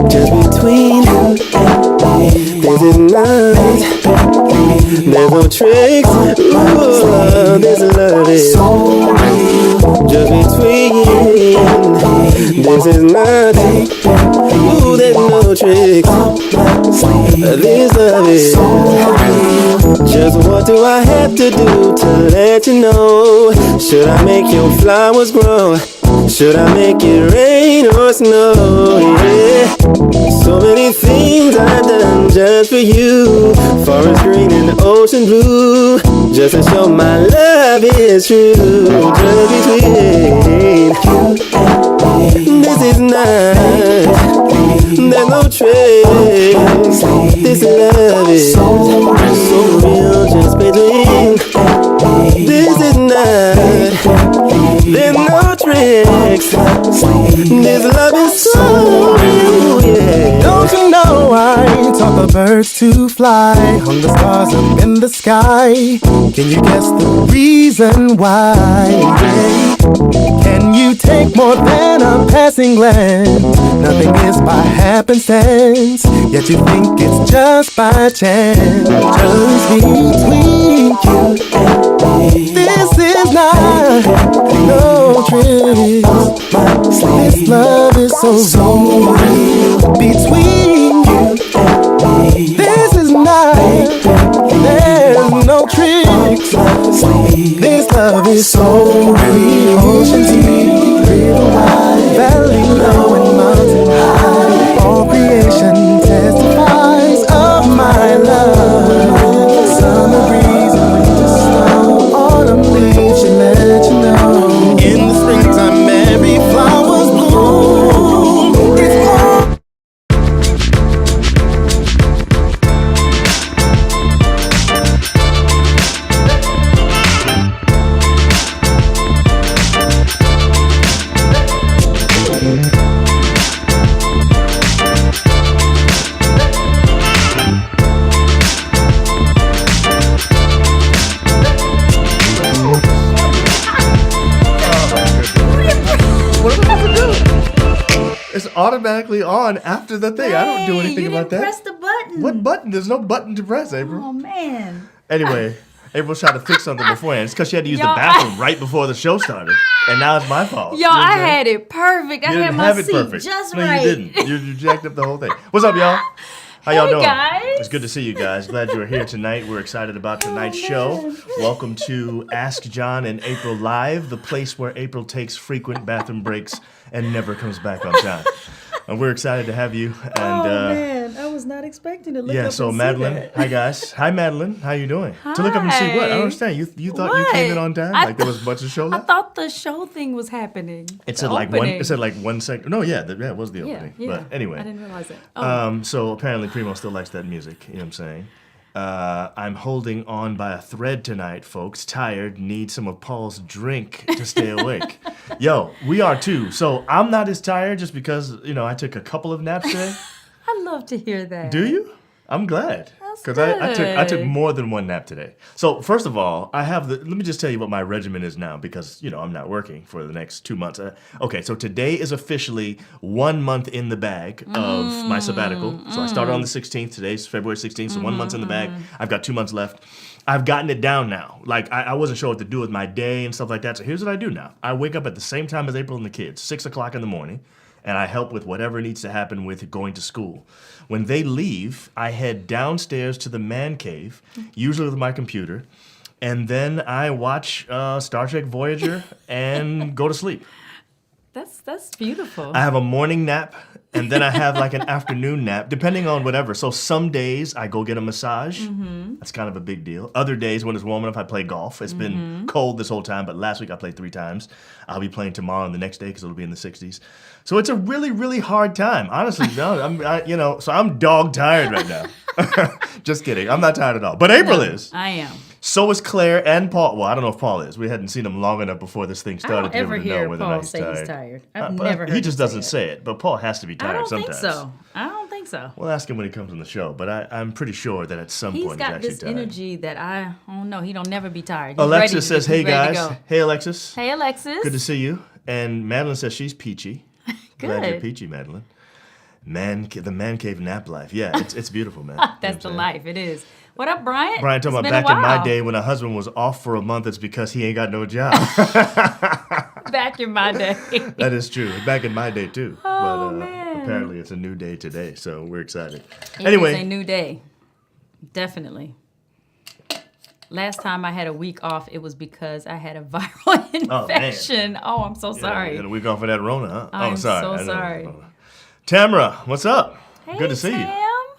Just between you and me, this is nice. There's no tricks. Ooh, this love is just between you and me, this is nothing. Ooh, there's no tricks. This love is just what do I have to do to let you know? Should I make your flowers grow? Should I make it rain or snow? Yeah. So many things I've done just for you. Forest green and ocean blue, just to show my love is true. Just between you and me, this is nice. There's no tricks. This love is so real. Just between. This is nice. There's no tricks. This love is so real, yeah. Don't you know I taught the birds to fly, hung the stars up in the sky? Can you guess the reason why? Can you take more than a passing glance? Nothing is by happenstance, yet you think it's just by chance. Just between you and me, this is not no tricks. This love is so real. Between you and me, this is not. There's no tricks. This love is so real. Ocean deep, river wide, valley low and mountain high. All creation testifies of my love. Summer breeze and winter snow, autumn leaves should let you know. In the springtime, every flower's bloom. It's all automatically on after the thing. I don't do anything about that. Press the button. What button? There's no button to press, April. Oh man. Anyway, April tried to fix something beforehand. It's because she had to use the bathroom right before the show started, and now it's my fault. Yo, I had it perfect. I had my seat perfect. just no, right. You didn't. You jacked up the whole thing. What's up, y'all? How y'all doing? Guys. It's good to see you guys. Glad you are here tonight. We're excited about tonight's show. Welcome to Ask John and April Live, the place where April takes frequent bathroom breaks and never comes back on time. And we're excited to have you. And, man, I was not expecting to look up so and Madeline, see that. hi guys. Hi Madeline, how you doing? Hi. To look up and see what? I don't understand. You thought you came in on time? Like there was a bunch of show I left? thought the show thing was happening. It said like one. It said like 1 second. No, it was the opening. Yeah. But anyway, I didn't realize it. So apparently Primo still likes that music. You know what I'm saying? I'm holding on by a thread tonight, folks. Tired, need some of Paul's drink to stay awake. Yo, we are too. So I'm not as tired just because I took a couple of naps today. I love to hear that. Do you? I'm glad. Because I took more than one nap today. So first of all, let me just tell you what my regimen is now because, I'm not working for the next 2 months. Okay, so today is officially 1 month in the bag of my sabbatical. So I started on the 16th. Today's February 16th, so 1 month's in the bag. I've got 2 months left. I've gotten it down now. Like, I wasn't sure what to do with my day and stuff like that. So here's what I do now. I wake up at the same time as April and the kids, 6 o'clock in the morning. And I help with whatever needs to happen with going to school. When they leave, I head downstairs to the man cave, usually with my computer, and then I watch Star Trek Voyager and go to sleep. That's beautiful. I have a morning nap, and then I have like an afternoon nap, depending on whatever. So some days I go get a massage. Mm-hmm. That's kind of a big deal. Other days when it's warm enough, I play golf. It's been cold this whole time, but last week I played 3 times. I'll be playing tomorrow and the next day because it'll be in the 60s. So it's a really, really hard time. Honestly, no, so I'm dog tired right now. Just kidding. I'm not tired at all. But April is. I am. So is Claire and Paul. Well, I don't know if Paul is. We hadn't seen him long enough before this thing started to be able to know whether or not he's tired. He's tired. I've never heard He just doesn't say it. But Paul has to be tired sometimes. I don't think so. We'll ask him when he comes on the show. But I'm pretty sure that at some point he's actually tired. He's got this energy that I don't know. He don't never be tired. Alexis says, hey guys. Hey Alexis. Hey Alexis. Good to see you. And Madeline says she's peachy. Good. Glad you're peachy, Madeline. The man cave nap life. Yeah, it's beautiful, man. That's the life. It is. What up, Bryant? Brian talking about back in my day when a husband was off for a month, it's because he ain't got no job. Back in my day. That is true. Back in my day, too. Oh, but man. Apparently it's a new day today, so we're excited. It's a new day. Definitely. Last time I had a week off, it was because I had a viral infection. Oh, I'm so sorry. You had a week off of that Rona, huh? I'm so sorry. Tamara, what's up? Hey, good to see Sam. you.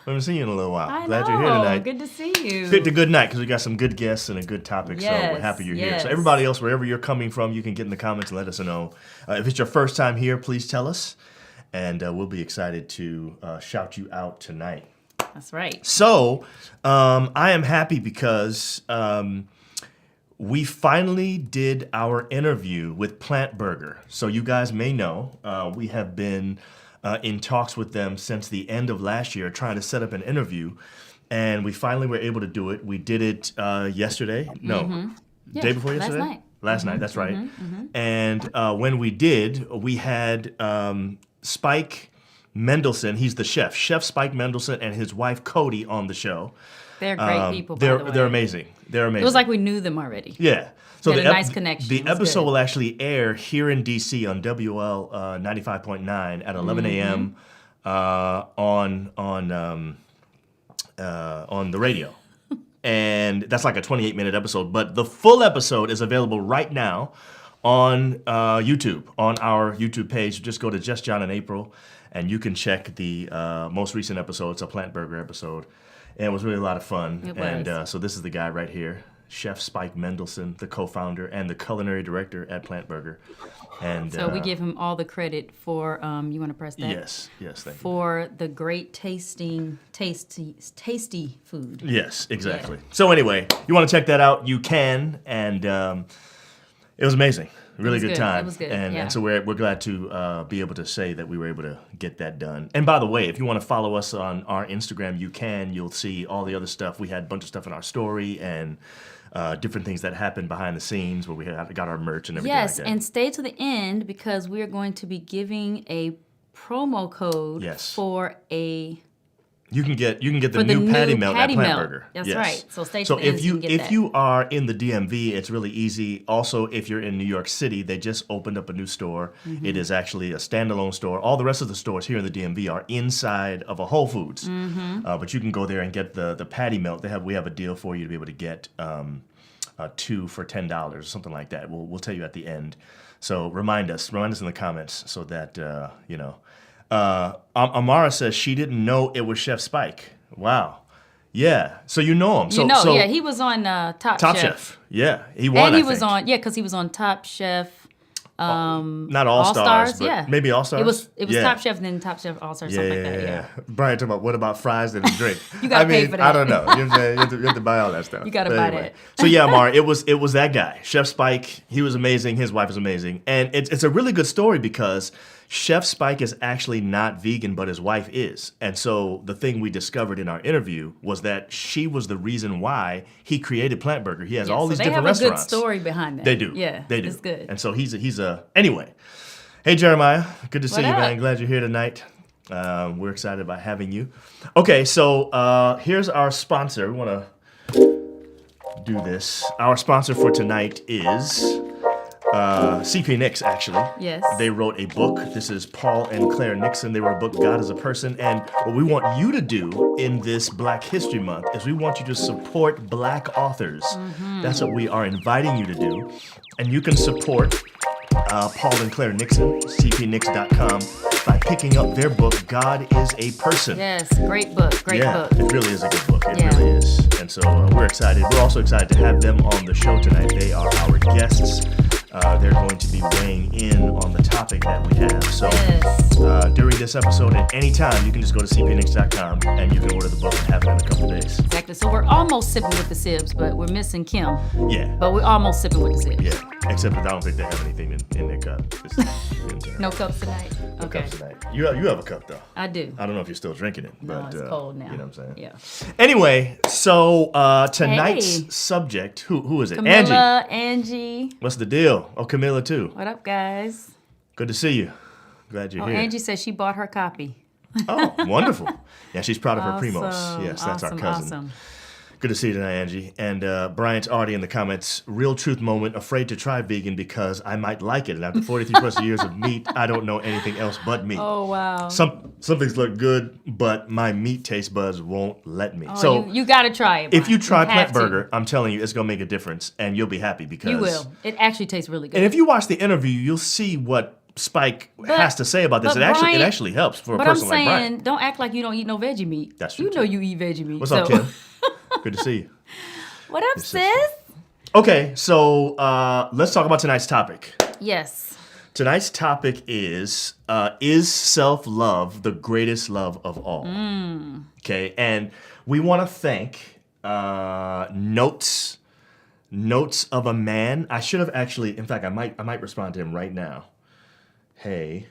We haven't seen you in a little while. I Glad know. you're here tonight. Good to see you. Picked a good night because we got some good guests and a good topic, so we're happy you're here. So everybody else, wherever you're coming from, you can get in the comments and let us know. If it's your first time here, please tell us, and we'll be excited to shout you out tonight. That's right. So I am happy because we finally did our interview with Plant Burger. So you guys may know we have been in talks with them since the end of last year, trying to set up an interview, and we finally were able to do it. We did it yesterday. No, day before yesterday. Last night. That's right. And when we did, we had Spike Mendelson. He's the chef, Chef Spike Mendelson, and his wife Cody on the show. They're great people. By the way. They're amazing. They're amazing. It was like we knew them already. Yeah. So a nice connection. The episode will actually air here in DC on WL 95.9 at 11 a.m. On the radio, and that's like a 28-minute episode. But the full episode is available right now on YouTube, on our YouTube page. Just go to Just John and April, and you can check the most recent episode. It's a Plant Burger episode, and it was really a lot of fun. It was. And so this is the guy right here. Chef Spike Mendelson, the co-founder and the culinary director at Plant Burger. And so we give him all the credit for, you want to press that? Yes, thank you. For the great tasty food. Yes, exactly. Yeah. So anyway, you want to check that out, you can. And it was amazing. Really good time. It was good, and so we're glad to be able to say that we were able to get that done. And by the way, if you want to follow us on our Instagram, you can. You'll see all the other stuff. We had a bunch of stuff in our story and different things that happened behind the scenes where we got our merch and everything like that. Yes, and stay to the end because we're going to be giving a promo code Yes. for a You can get the new patty melt at Plant Burger. That's Yes. right. So stay So tuned. if you are in the DMV, it's really easy. Also, if you're in New York City, they just opened up a new store. Mm-hmm. It is actually a standalone store. All the rest of the stores here in the DMV are inside of a Whole Foods. Mm-hmm. But you can go there and get the patty melt. We have a deal for you to be able to get 2 for $10 or something like that. We'll tell you at the end. So remind us in the comments so that you know. Amara says she didn't know it was Chef Spike. Wow. Yeah. So you know him. So yeah, he was on Top Chef. Yeah, he won. And he was on, because he was on Top Chef. Not All Stars, but yeah. maybe All Stars. It was Top Chef and then Top Chef All Stars, something like that. Yeah. Brian talking about what about fries and a drink? You gotta pay for that. I don't know. You know what I'm saying? You have to buy all that stuff. You gotta buy that. So yeah, Amara, it was that guy, Chef Spike. He was amazing. His wife is amazing, and it's a really good story because Chef Spike is actually not vegan, but his wife is. And so the thing we discovered in our interview was that she was the reason why he created Plant Burger. He has all these different restaurants. They have a good story behind that. They do. Yeah, they do. It's good. And so he's a anyway. Hey Jeremiah, good to see you, up? man. Glad you're here tonight. We're excited about having you. Okay, so here's our sponsor. We want to do this. Our sponsor for tonight is CP Nix, actually. Yes. They wrote a book. This is Paul and Clair Nixon. They wrote a book, God is a Person. And what we want you to do in this Black History Month is we want you to support Black authors. Mm-hmm. That's what we are inviting you to do. And you can support Paul and Clair Nixon, cpnix.com, by picking up their book, God is a Person. Yes, great book. Great book. It really is a good book. It Yeah. really is. And so we're excited. We're also excited to have them on the show tonight. They are our guests. They're going to be weighing in on the topic that we have. So during this episode, at any time, you can just go to cpnix.com and you can order the book and have it in a couple days. Exactly. So we're almost sipping with the sibs, but we're missing Kim. Yeah. But we're almost sipping with the sibs. Yeah. Except that I don't think they have anything in their cup. No cups tonight. No Okay. cups tonight. You have a cup though. I do. I don't know if you're still drinking it. No, but, it's cold now. You know what I'm saying? Yeah. Anyway, so tonight's Hey. subject, who is it? Camilla, Angie. What's the deal? Oh, Camilla too. What up, guys? Good to see you. Glad you're here. Angie says she bought her copy. Oh, wonderful. Yeah, she's proud of her primos. Awesome, Yes, that's our cousin. Awesome. Good to see you tonight, Angie. And Bryant's already in the comments. Real truth moment, afraid to try vegan because I might like it. And after 43 plus years of meat, I don't know anything else but meat. Oh, wow. Some things look good, but my meat taste buds won't let me. Oh, so you got to try it. if you try have Plant to. Burger, I'm telling you, it's going to make a difference. And you'll be happy because... You will. It actually tastes really good. And if you watch the interview, you'll see what Spike has to say about this. but It Brian- actually helps for a But I'm person like Brian. saying, don't act like you don't eat no veggie meat. That's true, You know too. you eat veggie meat. What's so. up, Kim? Good to see you. What up, sister. sis? Okay, so let's talk about tonight's topic. Yes. Tonight's topic is self-love the greatest love of all? Okay, and we want to thank Notes of a Man. I should have actually, in fact, I might respond to him right now. Hey,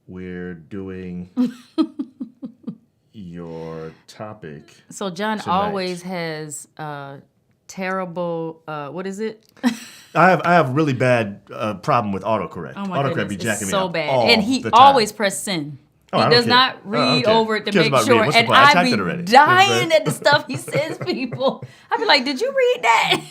we're doing your topic. So John tonight. always has terrible, what is it? I have really bad problem with autocorrect. Oh my Autocorrect goodness, be it's jacking me so up bad. all And he the time. always press send. Oh, I He don't does care. not I don't read care. over it to Cares make about sure. reading. What's the And point? I I typed be it already. dying at the stuff he sends people. I be like, did you read that?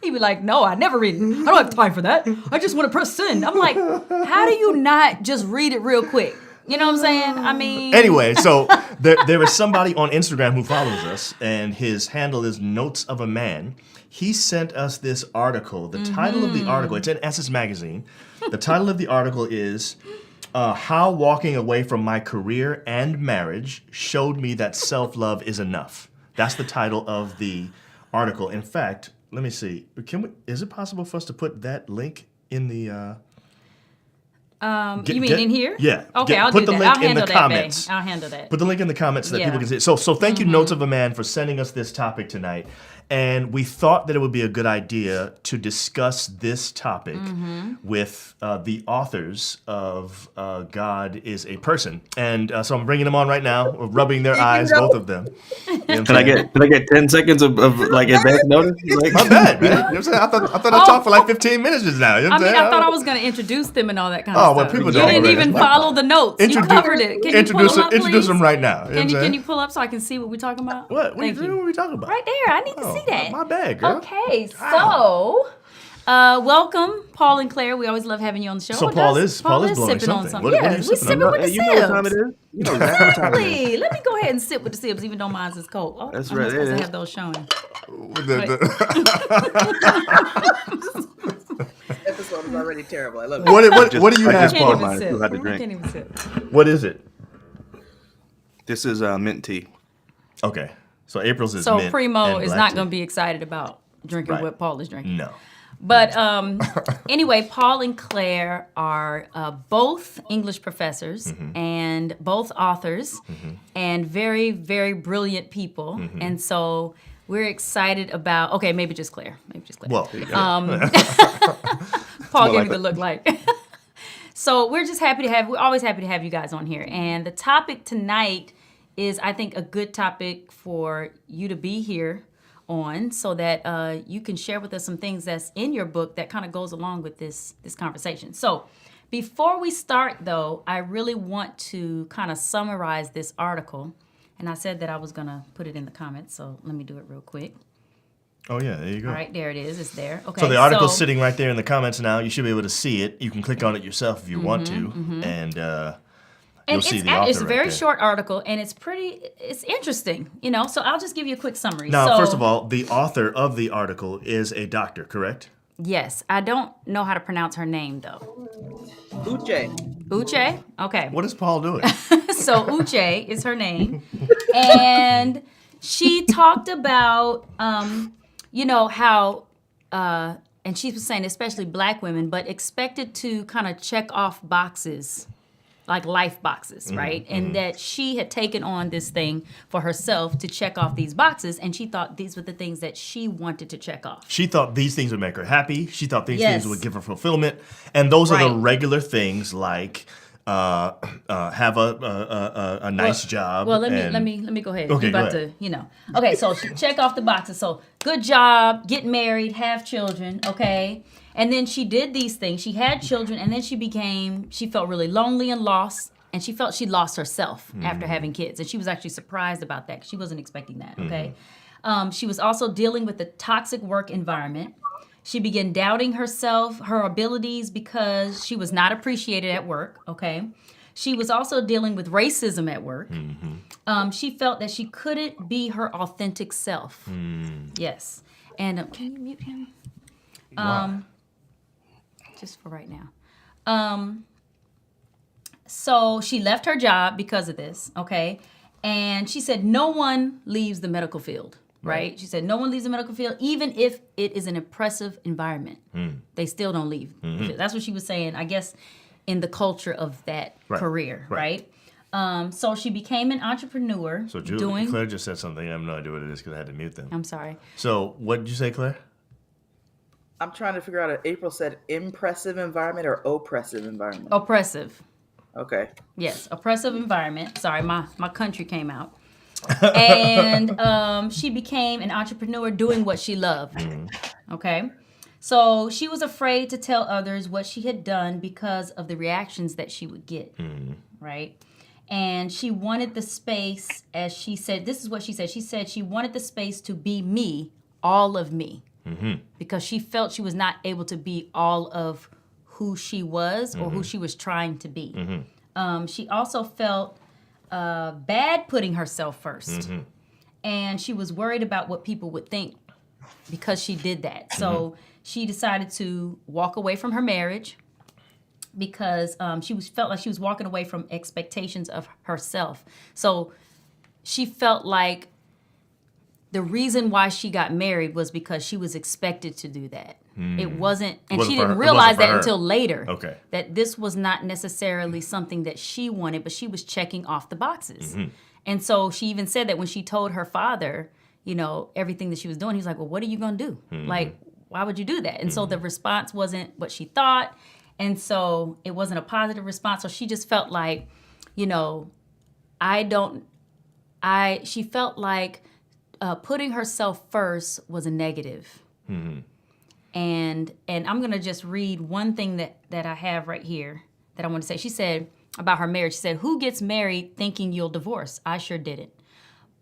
He be like, no, I never read it. I don't have time for that. I just want to press send. I'm like, how do you not just read it real quick? You know what I'm saying? I mean. Anyway, so there is somebody on Instagram who follows us, and his handle is Notes of a Man. He sent us this article. The title of the article, it's in Essence Magazine. The title of the article is How Walking Away from My Career and Marriage Showed Me That Self-Love Is Enough. That's the title of the article. In fact, let me see. Is it possible for us to put that link in the... You mean in here? Yeah. Okay, I'll put do the that. link I'll in handle the that, comments. babe. I'll handle that. Put the link in the comments so that Yeah. people can see it. So thank you, Notes of a Man, for sending us this topic tonight. And we thought that it would be a good idea to discuss this topic with the authors of God is a Person. And so I'm bringing them on right now, rubbing their eyes, both of them. what Can I get 10 seconds of like advance notice? Like, My bad, man. You know what I'm saying? I thought I talked for like 15 minutes just now. You know I what I'm mean, saying? I thought I was going to introduce them and all that kind Oh, of well, stuff. people You don't didn't already. even follow the notes. You covered it. Can you pull them up, please? Introduce them right now. You know what I'm Can saying? you pull up so I can see what we're talking about? What? Thank What you. are we talking about? Right there. I need to see that. My bad, girl. Okay, so welcome, Paul and Claire. We always love having you on the show. So Paul is blowing sipping on something. something. What are Yeah, you we sipping sipping on? with the you know what time it sibs. is? You know exactly what time it is. Exactly. Let me go ahead and sip with the sibs, even though mine's is cold. Oh, That's I'm right, not supposed it to is. have those showing. Episode is already terrible. I love it. What do you I have, just Can't Paul? poured even mine. sip. Still had to I drink. can't even sip. What is it? This is mint tea. Okay. So April's is So mint Primo and is black not tea. going to be excited about drinking Right. what Paul is drinking. No. But anyway, Paul and Claire are both English professors and both authors and very, very brilliant people. And so we're excited about, okay, maybe just Claire. Well, Paul gave me the look like. So we're always happy to have you guys on here. And the topic tonight is, I think, a good topic for you to be here on so that you can share with us some things that's in your book that kind of goes along with this conversation. So before we start, though, I really want to kind of summarize this article. And I said that I was going to put it in the comments, so let me do it real quick. oh yeah, there you go. All right, there it is. It's there. Okay. So the article's sitting right there in the comments now. You should be able to see it. You can click on it yourself if you want to, and you'll see the author it's a right very there. short article, and it's interesting, So I'll just give you a quick summary. Now, So, first of all, the author of the article is a doctor, correct? yes, I don't know how to pronounce her name though. Uche. Uche? Okay. What is Paul doing? So Uche is her name. And she talked about, how, and she was saying especially black women, but expected to kind of check off boxes, like life boxes, right? And that she had taken on this thing for herself to check off these boxes, and she thought these were the things that she wanted to check off. She thought these things would make her happy. She thought these Yes. things would give her fulfillment, and those are the Right. regular things like have a nice job. Well, let and- me go ahead. Okay, You're about go ahead. to, Okay, so she check off the boxes. So good job, get married, have children, okay? And then she did these things. She had children, and then she felt really lonely and lost, and she felt she lost herself after having kids. And she was actually surprised about that 'cause she wasn't expecting that, okay? She was also dealing with the toxic work environment. She began doubting herself, her abilities, because she was not appreciated at work, okay? She was also dealing with racism at work. She felt that she couldn't be her authentic self. Yes. And can you mute him? Just for right now. So she left her job because of this, okay? And she said no one leaves the medical field, right? She said no one leaves the medical field, even if it is an oppressive environment. They still don't leave. That's what she was saying, I guess, in the culture of that career, right? So she became an entrepreneur. So Claire just said something. I have no idea what it is because I had to mute them. I'm sorry. So what did you say, Claire? I'm trying to figure out if April said impressive environment or oppressive environment. Oppressive. Okay. Yes, oppressive environment. Sorry, my country came out. And she became an entrepreneur doing what she loved. Okay? So she was afraid to tell others what she had done because of the reactions that she would get. Right? And she wanted the space, as she said, this is what she said. She said she wanted the space to be me, all of me. Because she felt she was not able to be all of who she was or who she was trying to be. She also felt bad putting herself first. And she was worried about what people would think because she did that. So she decided to walk away from her marriage because felt like she was walking away from expectations of herself. So she felt like the reason why she got married was because she was expected to do that. It wasn't, and she didn't realize that until later. Okay. That this was not necessarily something that she wanted, but she was checking off the boxes. And so she even said that when she told her father, everything that she was doing, he was like, well, what are you going to do? Like, why would you do that? And so the response wasn't what she thought. And so it wasn't a positive response. So she just felt like, she felt like putting herself first was a negative. And I'm going to just read one thing that I have right here that I want to say. She said about her marriage, she said, "Who gets married thinking you'll divorce? I sure didn't.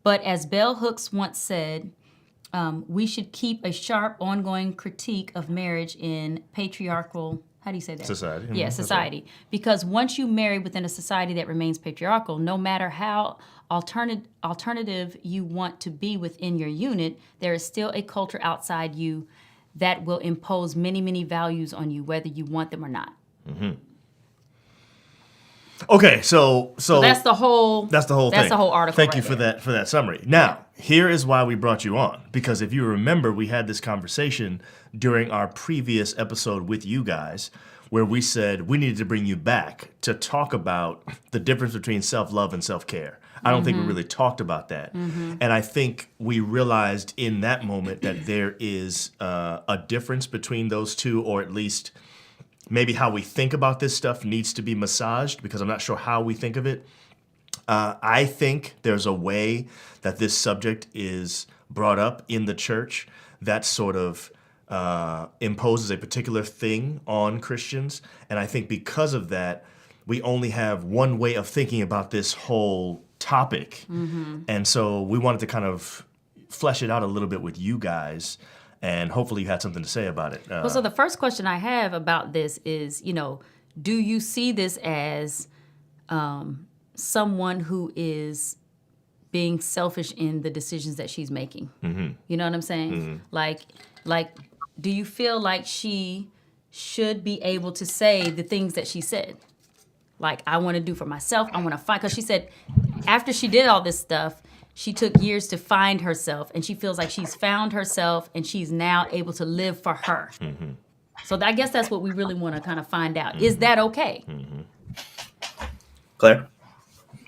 But as Bell Hooks once said, we should keep a sharp, ongoing critique of marriage in patriarchal, how do you say that? Society. Yeah, society. Because once you marry within a society that remains patriarchal, no matter how alternative you want to be within your unit, there is still a culture outside you that will impose many, many values on you, whether you want them or not." Okay, so That's the whole. That's the whole thing. That's the whole article. Thank right you for there. that summary. Now, here is why we brought you on. Because if you remember, we had this conversation during our previous episode with you guys where we said we needed to bring you back to talk about the difference between self-love and self-care. I don't think we really talked about that. And I think we realized in that moment that there is a difference between those two, or at least maybe how we think about this stuff needs to be massaged, because I'm not sure how we think of it. I think there's a way that this subject is brought up in the church that sort of imposes a particular thing on Christians. And I think because of that, we only have one way of thinking about this whole topic. And so we wanted to kind of flesh it out a little bit with you guys. And hopefully you had something to say about it. Well, so the first question I have about this is, do you see this as someone who is being selfish in the decisions that she's making? You know what I'm saying? Like, do you feel like she should be able to say the things that she said? Like, I want to do for myself. I want to fight. Because she said after she did all this stuff, she took years to find herself, and she feels like she's found herself, and she's now able to live for her. So I guess that's what we really want to kind of find out. Is that okay? Claire?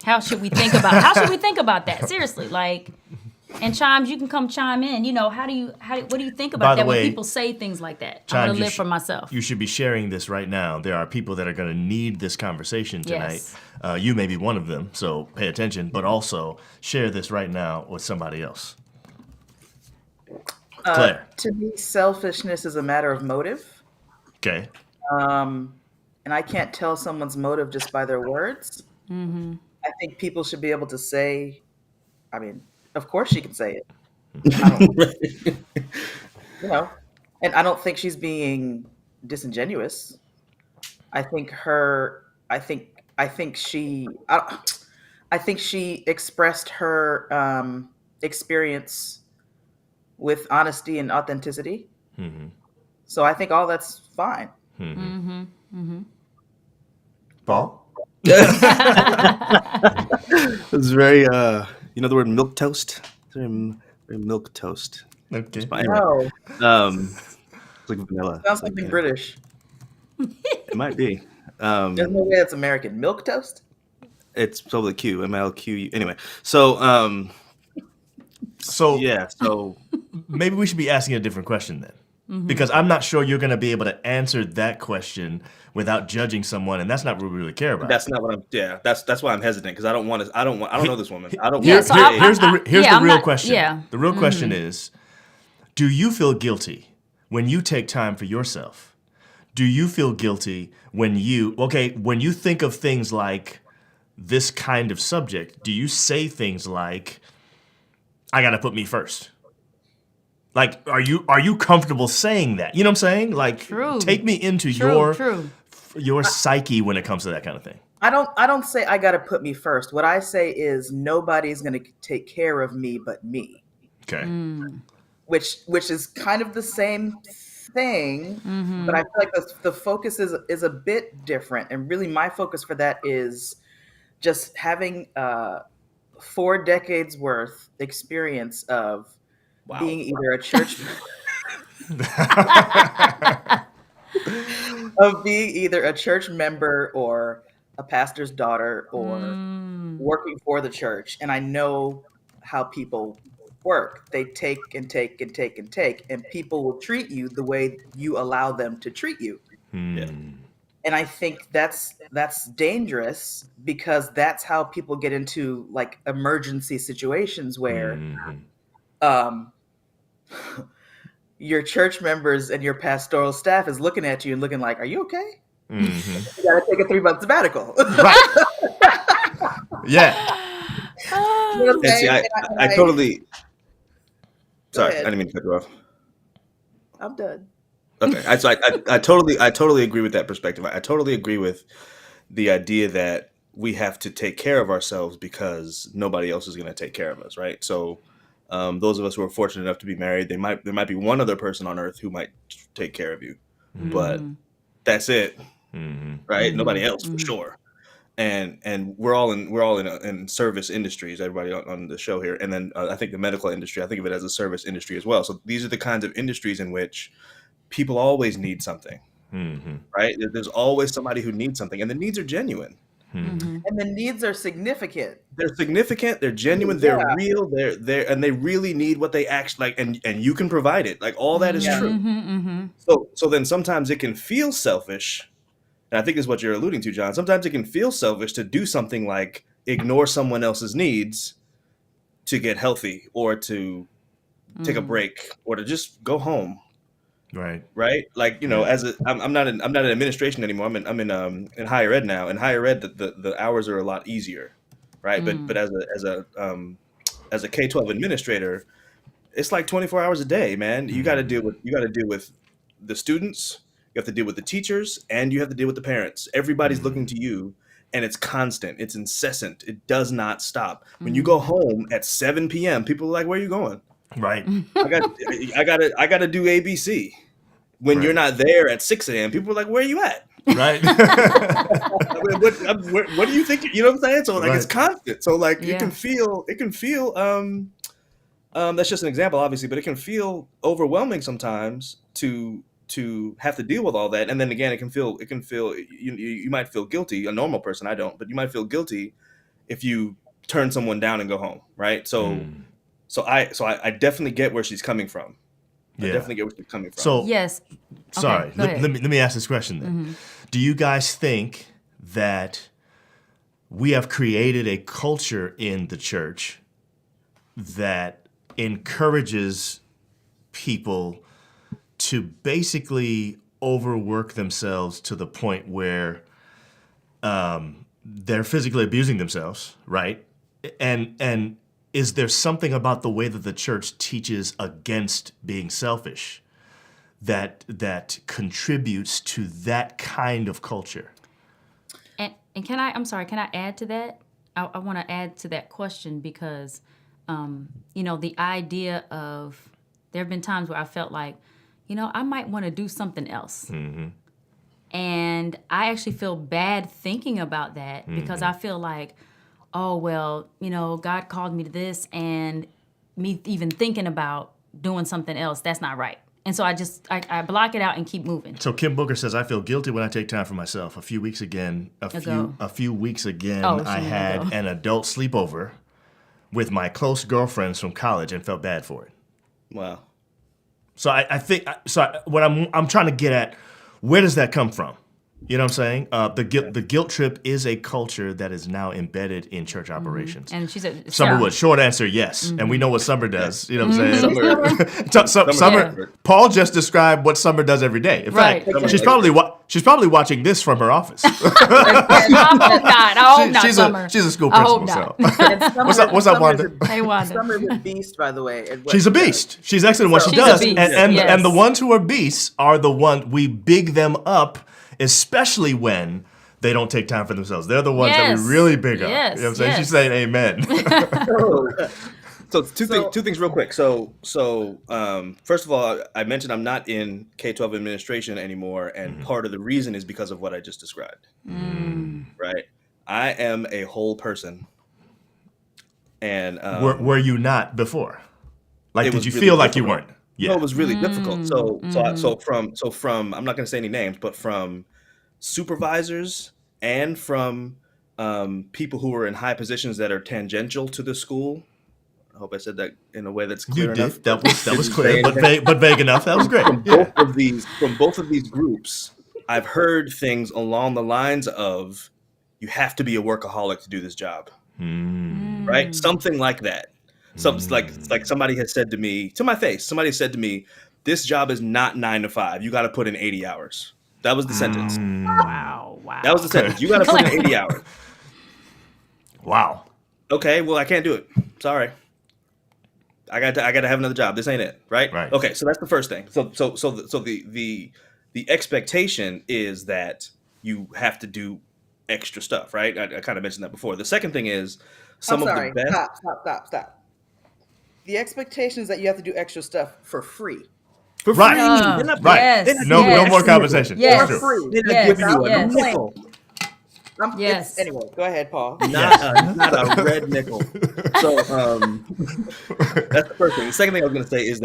How should we think about that? Seriously, like, and Chimes, you can come chime in. What do you think By about the that way, when people say things like that? Chimes, I want to live for myself. You should be sharing this right now. There are people that are going to need this conversation tonight. Yes. You may be one of them, so pay attention, but also share this right now with somebody else. Claire. To me, selfishness is a matter of motive. Okay. And I can't tell someone's motive just by their words. I think people should be able to say, of course she can say it. And I don't think she's being disingenuous. I think she expressed her experience with honesty and authenticity. So I think all that's fine. Paul? It's very, the word milk toast? It's very milk toast. Okay. No, It's like vanilla. sounds something British. It might be. There's no way that's American. Milk toast? It's probably Q, MLQ. Anyway, so yeah, so maybe we should be asking a different question then. Because I'm not sure you're going to be able to answer that question without judging someone, and that's not what we really care about. that's not what I'm. Yeah, that's why I'm hesitant, because I don't know this woman. I don't. Here's the real question. Yeah. The real question is, do you feel guilty when you take time for yourself? Do you feel guilty when you think of things like this kind of subject? Do you say things like, I got to put me first? Like, are you comfortable saying that? You know what I'm saying? Like, True. Take me into your psyche when it comes to that kind of thing. I don't say I got to put me first. What I say is nobody's going to take care of me but me. Okay. Which is kind of the same thing, but I feel like the focus is a bit different. And really my focus for that is just having 4 decades worth experience of being either a church member or a pastor's daughter or working for the church. And I know how people work. They take and take and take and take, and people will treat you the way you allow them to treat you. And I think that's dangerous, because that's how people get into like emergency situations where um, your church members and your pastoral staff is looking at you and looking like, "Are you okay? Mm-hmm. You gotta take a 3-month sabbatical." Right. Yeah. You know what I'm And see, saying? I totally. Go Sorry, I ahead. didn't mean to cut you off. I'm done. Okay, I totally agree with that perspective. I totally agree with the idea that we have to take care of ourselves because nobody else is going to take care of us, right? So, those of us who are fortunate enough to be married, there might be one other person on earth who might take care of you, but that's it, right? Nobody else for sure. And we're all in service industries. Everybody on the show here, and then I think the medical industry. I think of it as a service industry as well. So these are the kinds of industries in which people always need something, right? There's always somebody who needs something, and the needs are genuine. And the needs are significant. They're significant. They're genuine. They're real. And they really need what they actually like, and you can provide it. Like all that is true. So then sometimes it can feel selfish, and I think this is what you're alluding to, John. Sometimes it can feel selfish to do something like ignore someone else's needs to get healthy, or to take a break, or to just go home. Right. Like, I'm not in administration anymore. I'm in higher ed now. In higher ed, the hours are a lot easier. Right. But as a K-12 administrator, it's like 24 hours a day, man. You got to deal with the students, you have to deal with the teachers, and you have to deal with the parents. Everybody's looking to you, and it's constant. It's incessant. It does not stop. When you go home at 7 p.m., people are like, "Where are you going?" Right. I got to do ABC. When you're not there at 6 a.m., people are like, "Where are you at?" Right. What do you think? You know what I'm saying? So like it's constant. So like it can feel. That's just an example, obviously, but it can feel overwhelming sometimes to have to deal with all that. And then again, it can feel. You might feel guilty. A normal person, I don't, but you might feel guilty if you turn someone down and go home, right? So I definitely get where she's coming from. I definitely get where she's coming from. So yes. Sorry. Okay, Let me ask this question then. Do you guys think that we have created a culture in the church that encourages people to basically overwork themselves to the point where they're physically abusing themselves, right? And is there something about the way that the church teaches against being selfish that contributes to that kind of culture? And can I add to that? I want to add to that question because, the idea of, there have been times where I felt like, I might want to do something else. And I actually feel bad thinking about that because I feel like, oh, well, God called me to this, and me even thinking about doing something else, that's not right. And so I block it out and keep moving. So Kim Booker says, I feel guilty when I take time for myself. A few weeks ago, I had an adult sleepover with my close girlfriends from college and felt bad for it. Wow. So I think, what I'm trying to get at, where does that come from? You know what I'm saying? The guilt trip is a culture that is now embedded in church operations. And she said, Summer would. Short answer, yes. And we know what Summer does. You know what I'm saying? Summer. Paul just described what Summer does every day. In fact, she's probably watching this from her office. I hope not. I hope not, Summer. She's a school principal. So. What's up, Wanda? Hey, Wanda. Summer's a beast, by the way. She's a beast. She's excellent at what she does. And the ones who are beasts are the ones, we big them up, especially when they don't take time for themselves. They're the ones that we really big up. Yes, you know what I'm saying? She's saying amen. So two things real quick. So first of all, I mentioned I'm not in K-12 administration anymore, and part of the reason is because of what I just described. Right? I am a whole person. And were you not before? Like, did you really feel like difficult. you weren't? Yeah. No, it was really difficult. So from I'm not going to say any names, but from supervisors and from people who were in high positions that are tangential to the school. I hope I said that in a way that's clear enough. You did. That was clear, but vague enough. That was great. From both of these groups, I've heard things along the lines of, "You have to be a workaholic to do this job," right? Something like that. Like somebody has said to me, to my face, somebody said to me, this job is not 9 to 5. You got to put in 80 hours. That was the sentence. Wow. That was the sentence. You got to put in 80 hours. Wow. Okay, well, I can't do it. Sorry. I got to have another job. This ain't it, right? Right. Okay, so that's the first thing. So the expectation is that you have to do extra stuff, right? I kind of mentioned that before. The second thing is I'm sorry. Stop. The expectation is that you have to do extra stuff for free. For free. Right. They're not- Right. Yes. No more conversation. Yes. That's true. Free. They're not giving you a Yes. nickel. Yes. Anyway, go ahead, Paul. Not a red nickel. So that's the first thing. The second thing I was going to say is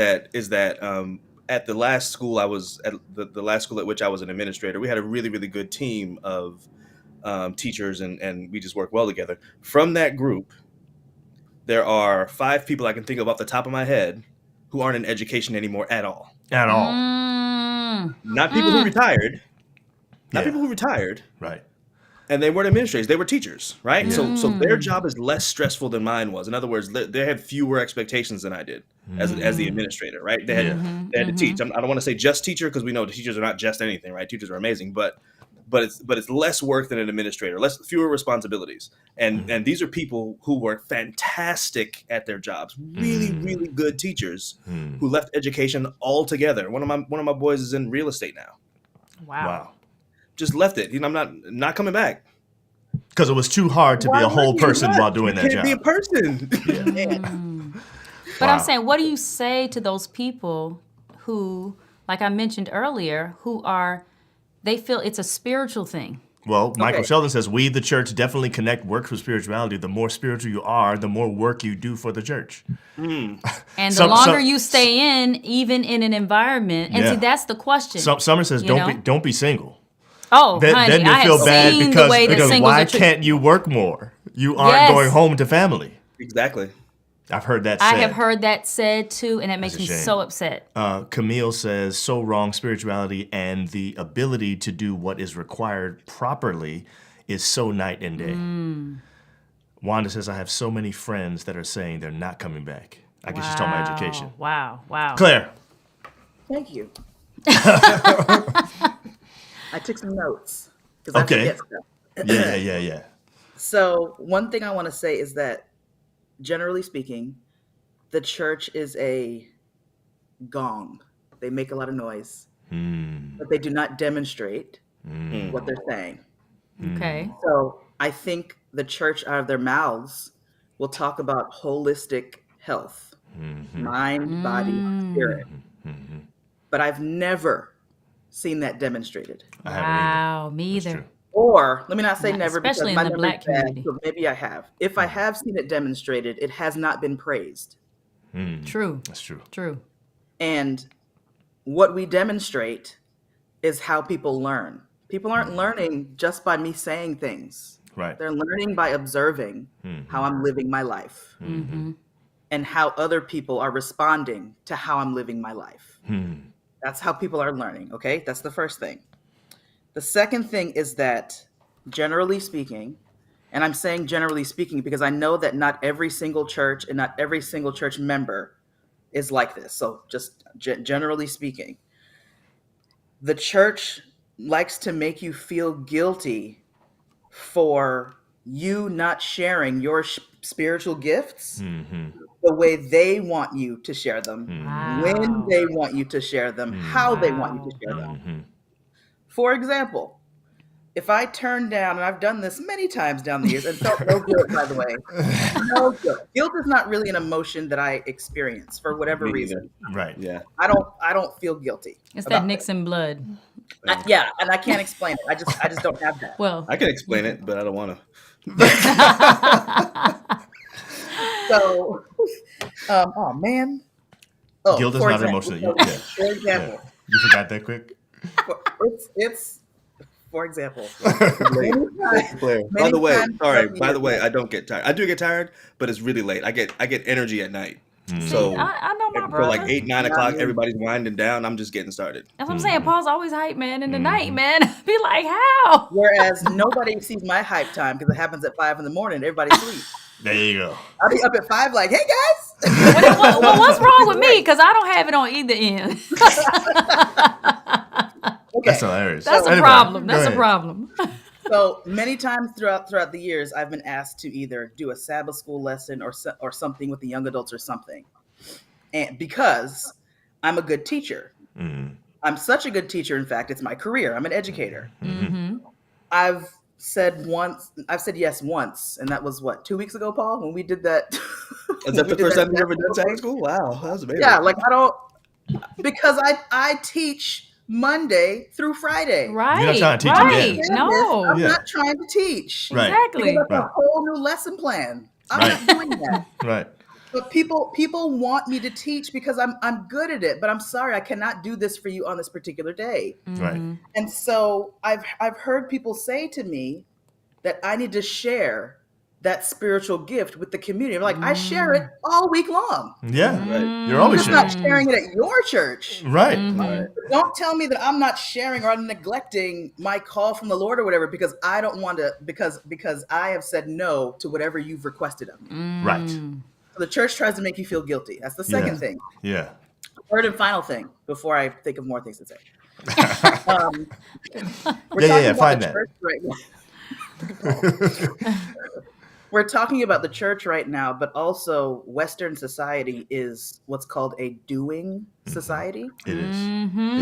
that at the last school I was at, the last school at which I was an administrator, we had a really, really good team of teachers, and we just worked well together. From that group, there are 5 people I can think of off the top of my head who aren't in education anymore at all. At all. Not people who retired. Not Yeah. people who retired. Right. And they weren't administrators; they were teachers, right? So their job is less stressful than mine was. In other words, they had fewer expectations than I did as the administrator, right? They had to teach. I don't want to say just teacher because we know teachers are not just anything, right? Teachers are amazing, but it's less work than an administrator, fewer responsibilities. And these are people who were fantastic at their jobs, really, really good teachers who left education altogether. One of my boys is in real estate now. Wow. Just left it. I'm not coming back. Because it was too hard to be a whole person while doing that You job. can't be a person. But I'm saying, what do you say to those people who, like I mentioned earlier, they feel it's a spiritual thing? Well, Michael Okay. Sheldon says, we, the church, definitely connect work with spirituality. The more spiritual you are, the more work you do for the church. And the longer you stay even in an environment, and see, that's the question. Summer says, don't be single. Oh, honey, Then I you feel have bad seen the way that because singles why are treated. can't you work more? You aren't Yes. going home to family. Exactly. I've heard that said. I have heard that said too, and it makes That's a me shame. so upset. Camille says, so wrong. Spirituality and the ability to do what is required properly is so night and day. Wanda says, I have so many friends that are saying they're not coming back. I guess she's talking about education. Wow. Claire. Thank you. I took some notes. Okay. I forget stuff. Yeah. So one thing I want to say is that, generally speaking, the church is a gong. They make a lot of noise, but they do not demonstrate what they're saying. Okay. So I think the church out of their mouths will talk about holistic health, mind, body, spirit. But I've never seen that demonstrated. I haven't either. Wow, me That's either. true. Or let me not say never, Especially because in my the memory's Black bad, community. so maybe I have. If I have seen it demonstrated, it has not been praised. True. That's true. True. And what we demonstrate is how people learn. People aren't learning just by me saying things. Right. They're learning by observing how I'm living my life and how other people are responding to how I'm living my life. That's how people are learning, okay? That's the first thing. The second thing is that, generally speaking, and I'm saying generally speaking because I know that not every single church and not every single church member is like this. So just generally speaking, the church likes to make you feel guilty for you not sharing your spiritual gifts the way they want you to share them, when they want you to share them, how they want you to share them. For example, if I turn down, and I've done this many times down the years and felt no guilt, by the way, no guilt. Guilt is not really an emotion that I experience for whatever Me reason. Right. Yeah. I don't feel guilty. It's about that Nixon blood. yeah, and I can't explain it. I just don't have that. Well, I can explain it, but I don't want to. So, oh man. Oh, Guilt is for not an example, emotion. so, Yeah. For example, You forgot that quick? it's for example. Claire. By Many the way, times sorry. throughout the By the way, year- I don't get tired. I do get tired, but it's really late. I get energy at night. So I know my for brother. like 8, 9 Not o'clock, me. everybody's winding down. I'm just getting started. That's what I'm saying. Paul's always hype, man. In the night, man. Be like, how? Whereas nobody sees my hype time because it happens at 5 a.m. Everybody sleeps. There you go. I'll be up at 5 like, hey guys. Well, what's wrong with me? Because I don't have it on either end. Okay. That's hilarious. That's a Anyway, problem. go That's a ahead. problem. So many times throughout the years, I've been asked to either do a Sabbath school lesson or something with the young adults or something, and because I'm a good teacher, I'm such a good teacher. In fact, it's my career. I'm an educator. I've said yes once, and that was what, 2 weeks ago, Paul, when we did that. Is that the first time you ever done Sabbath school? Wow, that was amazing. Yeah, like because I teach Monday through Friday. Right. You're not trying to teach right. again. No. I'm Yeah. not trying to teach. Right. Exactly. That's Right. a whole new lesson plan. I'm Right. not doing that. Right. But people want me to teach because I'm good at it. But I'm sorry, I cannot do this for you on this particular day. Right. And so I've heard people say to me that I need to share that spiritual gift with the community. I'm like, I share it all week long. Yeah. Right. You're always I'm just not sharing. sharing it at your church. Right. Don't tell me that I'm not sharing or I'm neglecting my call from the Lord or whatever because I don't want to because I have said no to whatever you've requested of me. Right. So the church tries to make you feel guilty. That's the second thing. Yeah. Third and final thing before I think of more things to say. Yeah. Find that. We're talking about the church right now, but also Western society is what's called a doing society. It is.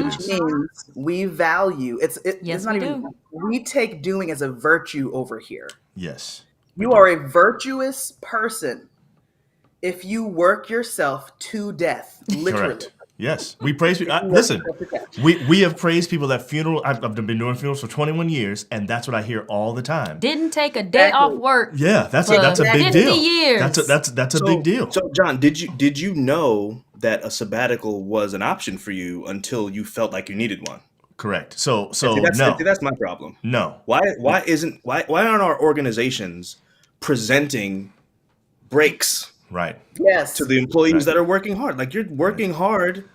Which means we value it's Yes, not we even do. we take doing as a virtue over here. Yes. You are a virtuous person if you work yourself to death, literally. Correct. Yes. We praise people. Listen, we have praised people at funeral. I've been doing funerals for 21 years, and that's what I hear all the time. Didn't take a day off work. Yeah, that's a big 50 deal. years. That's a big deal. So, John, did you know that a sabbatical was an option for you until you felt like you needed one? Correct. So That's my problem. no. Why aren't our organizations presenting breaks Right. Yes. to the employees that are working hard? Like, you're working hard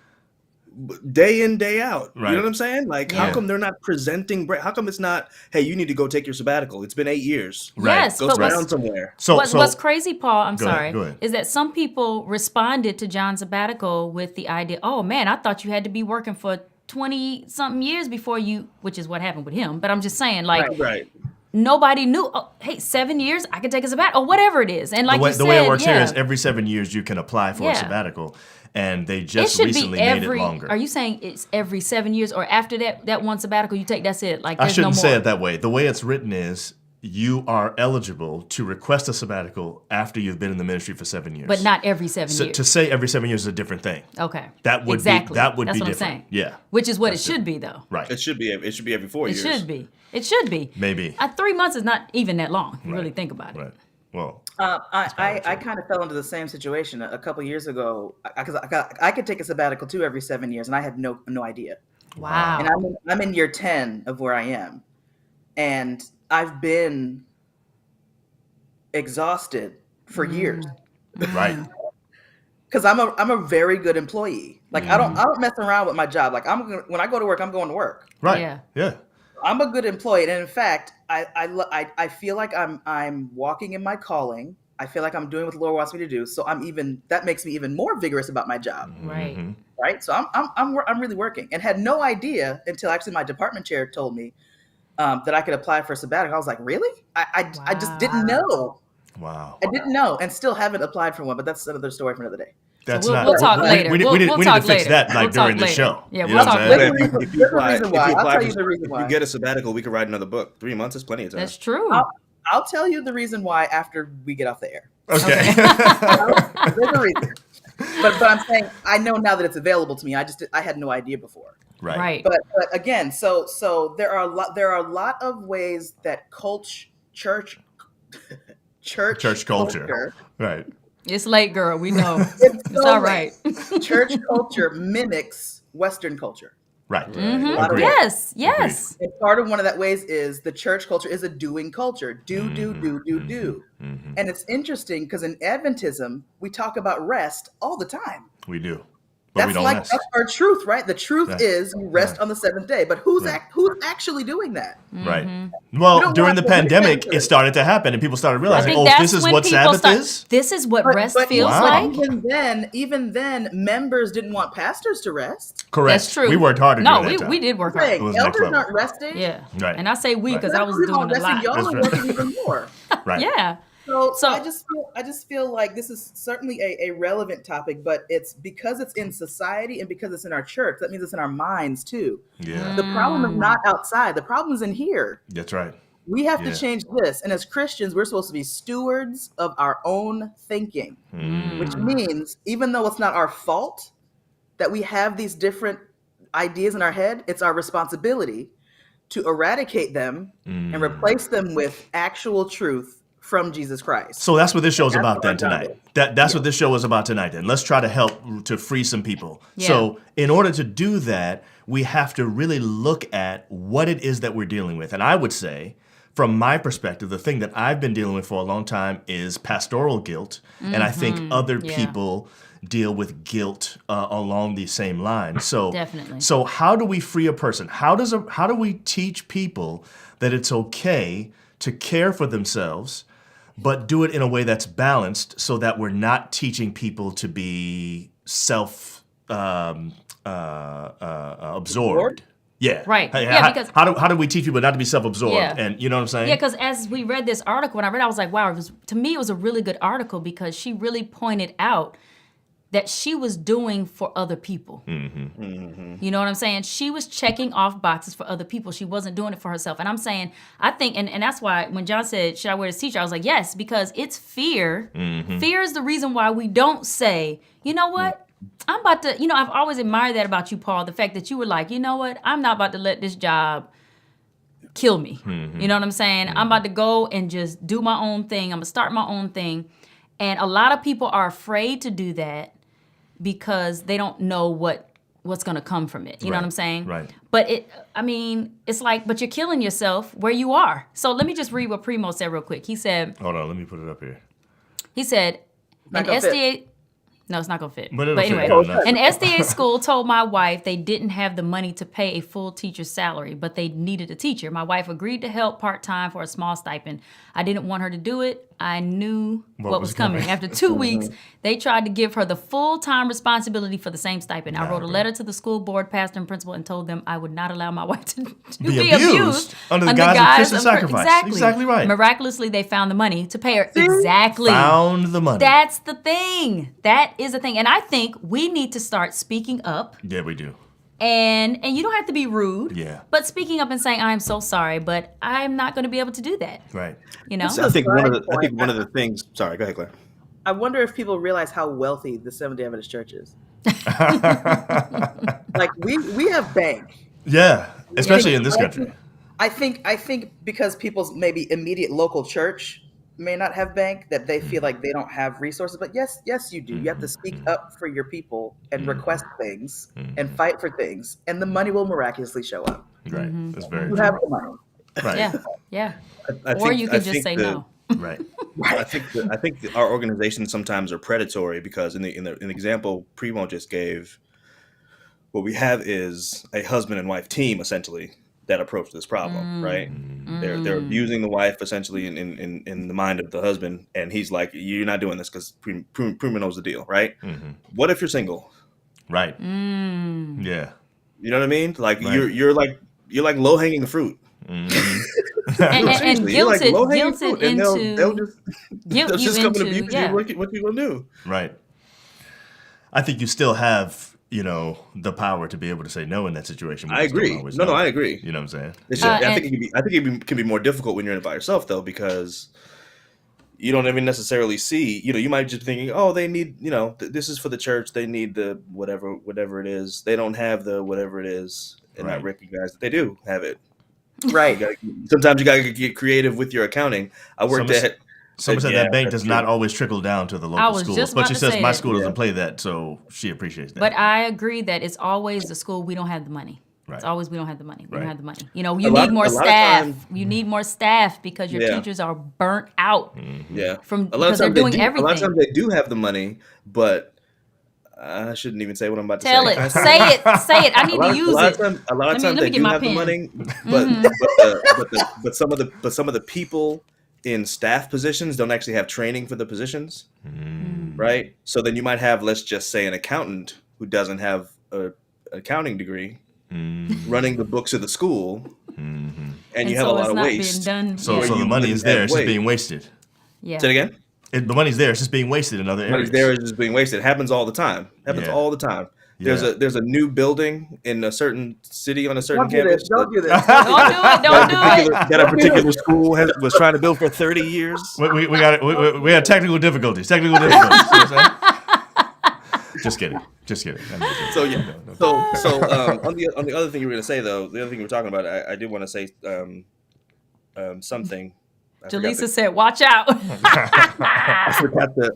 day in, day out. Right. You know what I'm saying? Like, how come they're not presenting break? How come it's not, hey, you need to go take your sabbatical? It's been 8 years. Right. Yes, Go but sit down somewhere. what's crazy, Paul, I'm Go ahead, sorry, go ahead. is that some people responded to John's sabbatical with the idea, oh man, I thought you had to be working for 20-something years before you, which is what happened with him. But I'm just saying, like, Right. nobody knew, oh, hey, 7 years, I can take a sabbatical, or whatever it is. And like the way it works here is every 7 years you can apply for a Yeah. sabbatical, and they it just should recently be made every, it longer. are you saying it's every 7 years, or after that one sabbatical you take, that's it? Like, I there's shouldn't no say more. it that way. The way it's written is you are eligible to request a sabbatical after you've been in the ministry for 7 years. But not every 7 So years. to say every 7 years is a different thing. Okay. That would exactly. be that would That's be what different. I'm saying. Yeah. Which is what it should be, though. Right. It should be every 4 It years. should be. It should be. Maybe. 3 months is not even that long. If you really think about it. Right. Well. I kind of fell into the same situation a couple years ago because I could take a sabbatical too every 7 years, and I had no idea. Wow. And I'm in year 10 of where I am, and I've been exhausted for years Right. because I'm a very good employee. Like I don't mess around with my job. Like when I go to work, I'm going to work. Right. Yeah. Yeah. I'm a good employee, and in fact, I feel like I'm walking in my calling. I feel like I'm doing what the Lord wants me to do. So that makes me even more vigorous about my job. Right. Right. So I'm really working, and had no idea until actually my department chair told me that I could apply for a sabbatical. I was like, really? I just didn't know. Wow. I didn't know, and still haven't applied for one. But that's another story for another day. That's we'll, not. we'll talk later. We We'll need to talk fix later. that like We'll talk during the later. show. Yeah, You we'll know what talk I'm later. saying? There's a reason why. I'll tell you the reason If why. you get a sabbatical, we could write another book. 3 months is plenty of time. That's true. I'll tell you the reason why after we get off the air. Okay. There's a reason. But I'm saying I know now that it's available to me. I had no idea before. Right. Right. But again, so there are a lot of ways that church culture. Right. It's late, girl. We know. It's It's so all right. church culture mimics Western culture. Right. Mhm. Agreed. Yes. Yes. And part of one of that ways is the church culture is a doing culture. Do. And it's interesting because in Adventism, we talk about rest all the time. We do. but we don't rest. That's our truth, right? The truth is you rest on the seventh day. But who's actually doing that? Right. Well, during the pandemic, it started to happen, and people started realizing, this is what Sabbath is. This is what rest feels like. Even then, members didn't want pastors to rest. Correct. That's true. We worked harder. No, we did work hard. Elders aren't resting. Yeah. Right. And I say we because I was doing a lot. Y'all are working even more. Right. Yeah. So I just feel like this is certainly a relevant topic, but it's because it's in society and because it's in our church. That means it's in our minds too. Yeah. The problem is not outside. The problem is in here. That's right. We have to change this. And as Christians, we're supposed to be stewards of our own thinking, which means even though it's not our fault that we have these different ideas in our head, it's our responsibility to eradicate them and replace them with actual truth from Jesus Christ. So that's what this show is about then tonight. That's what this show is about tonight then. Let's try to help to free some people. Yeah. So in order to do that, we have to really look at what it is that we're dealing with. And I would say, from my perspective, the thing that I've been dealing with for a long time is pastoral guilt. And I think other people deal with guilt along these same lines. So definitely. So how do we free a person? How do we teach people that it's okay to care for themselves, but do it in a way that's balanced so that we're not teaching people to be absorbed? Yeah. Right. Because how do we teach people not to be self-absorbed? Yeah. And you know what I'm saying? Yeah, because as we read this article, when I read it, I was like, wow, to me it was a really good article because she really pointed out that she was doing for other people. You know what I'm saying? She was checking off boxes for other people. She wasn't doing it for herself. And I'm saying, I think, and that's why when John said, should I wear this t-shirt? I was like, yes, because it's fear. Fear is the reason why we don't say, you know what? I'm about to, I've always admired that about you, Paul, the fact that you were like, you know what? I'm not about to let this job kill me. You know what I'm saying? I'm about to go and just do my own thing. I'm going to start my own thing. And a lot of people are afraid to do that because they don't know what's going to come from it. You know what I'm saying? Right. But it's like, but you're killing yourself where you are. So let me just read what Primo said real quick. He said, hold on, let me put it up here. He said, an SDA... No, it's not going to fit. But anyway, an SDA school told my wife they didn't have the money to pay a full teacher's salary, but they needed a teacher. My wife agreed to help part-time for a small stipend. I didn't want her to do it. I knew what was coming. After 2 weeks, they tried to give her the full-time responsibility for the same stipend. I wrote a letter to the school board, pastor, and principal and told them I would not allow my wife to be abused under the guise of Christian sacrifice. Exactly right. Miraculously, they found the money to pay her. Exactly. Found the money. That's the thing. That is the thing. And I think we need to start speaking up. Yeah, we do. And you don't have to be rude. Yeah. But speaking up and saying, I'm so sorry, but I'm not going to be able to do that. Right. I think one of the things. Sorry, go ahead, Claire. I wonder if people realize how wealthy the Seventh-day Adventist Church is. Like we have bank. Yeah, especially in this country. I think because people's maybe immediate local church may not have bank, that they feel like they don't have resources. But yes, you do. You have to speak up for your people and request things and fight for things, and the money will miraculously show up. Right. That's very true. true. Have the money. Right. Yeah. Or you can just say no. Right. I think our organizations sometimes are predatory because in the example Primo just gave, what we have is a husband and wife team essentially that approach this problem, right? They're abusing the wife essentially in the mind of the husband, and he's like, "You're not doing this because Primo knows the deal, right?" What if you're single? Right. Yeah. You know what I mean? Like you're like low hanging fruit. and guilt it into they'll just come and abuse you. What you gonna do? Right. I think you still have the power to be able to say no in that situation. I agree. No, I agree. You know what I'm saying? I think it can be more difficult when you're in it by yourself though, because you don't even necessarily see. You might just thinking, oh, they need. This is for the church. They need the whatever it is. They don't have the whatever it is, and not recognize that they do have it. Right. Sometimes you gotta get creative with your accounting. Someone said that bank does not always trickle down to the local schools, but she says my school doesn't play that, so she appreciates that. But I agree that it's always the school. We don't have the money. Right. It's always we don't have the money. We don't have the money. You need more staff. You need more staff because your teachers are burnt out. Yeah. Because they're doing everything. A lot of times they do have the money, but I shouldn't even say what I'm about to Tell say. it. Can I Say it. Say it. I need to use it. A lot of times let me they get do my have the pen. money, but some of the people in staff positions don't actually have training for the positions, right? So then you might have, let's just say, an accountant who doesn't have an accounting degree running the books of the school, and you have a lot it's of not waste. being done. So Yeah. the money is there, it's just being wasted. Yeah. Say it again. The money's there, it's just being wasted in other areas. Money's there is just being wasted. It happens all the time. All the time. There's a new building in a certain city on a certain campus. Don't do this. Don't do it. Don't do it. That a particular school was trying to build for 30 years. We had technical difficulties. You know what I'm saying? Just kidding. So yeah. So on the other thing you were going to say though, the other thing you were talking about, I did want to say something. Jaleesa said, "Watch out." I forgot the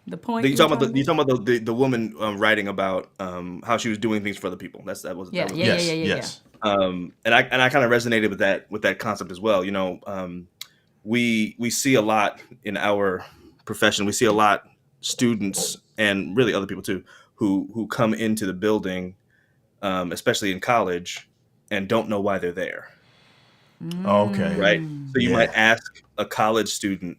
the point. you talking about the woman writing about how she was doing things for other people. That was Yes. And I kind of resonated with that concept as well. You know, we see a lot in our profession. We see a lot students and really other people too who come into the building, especially in college, and don't know why they're there. Okay. Right. So you might ask a college student,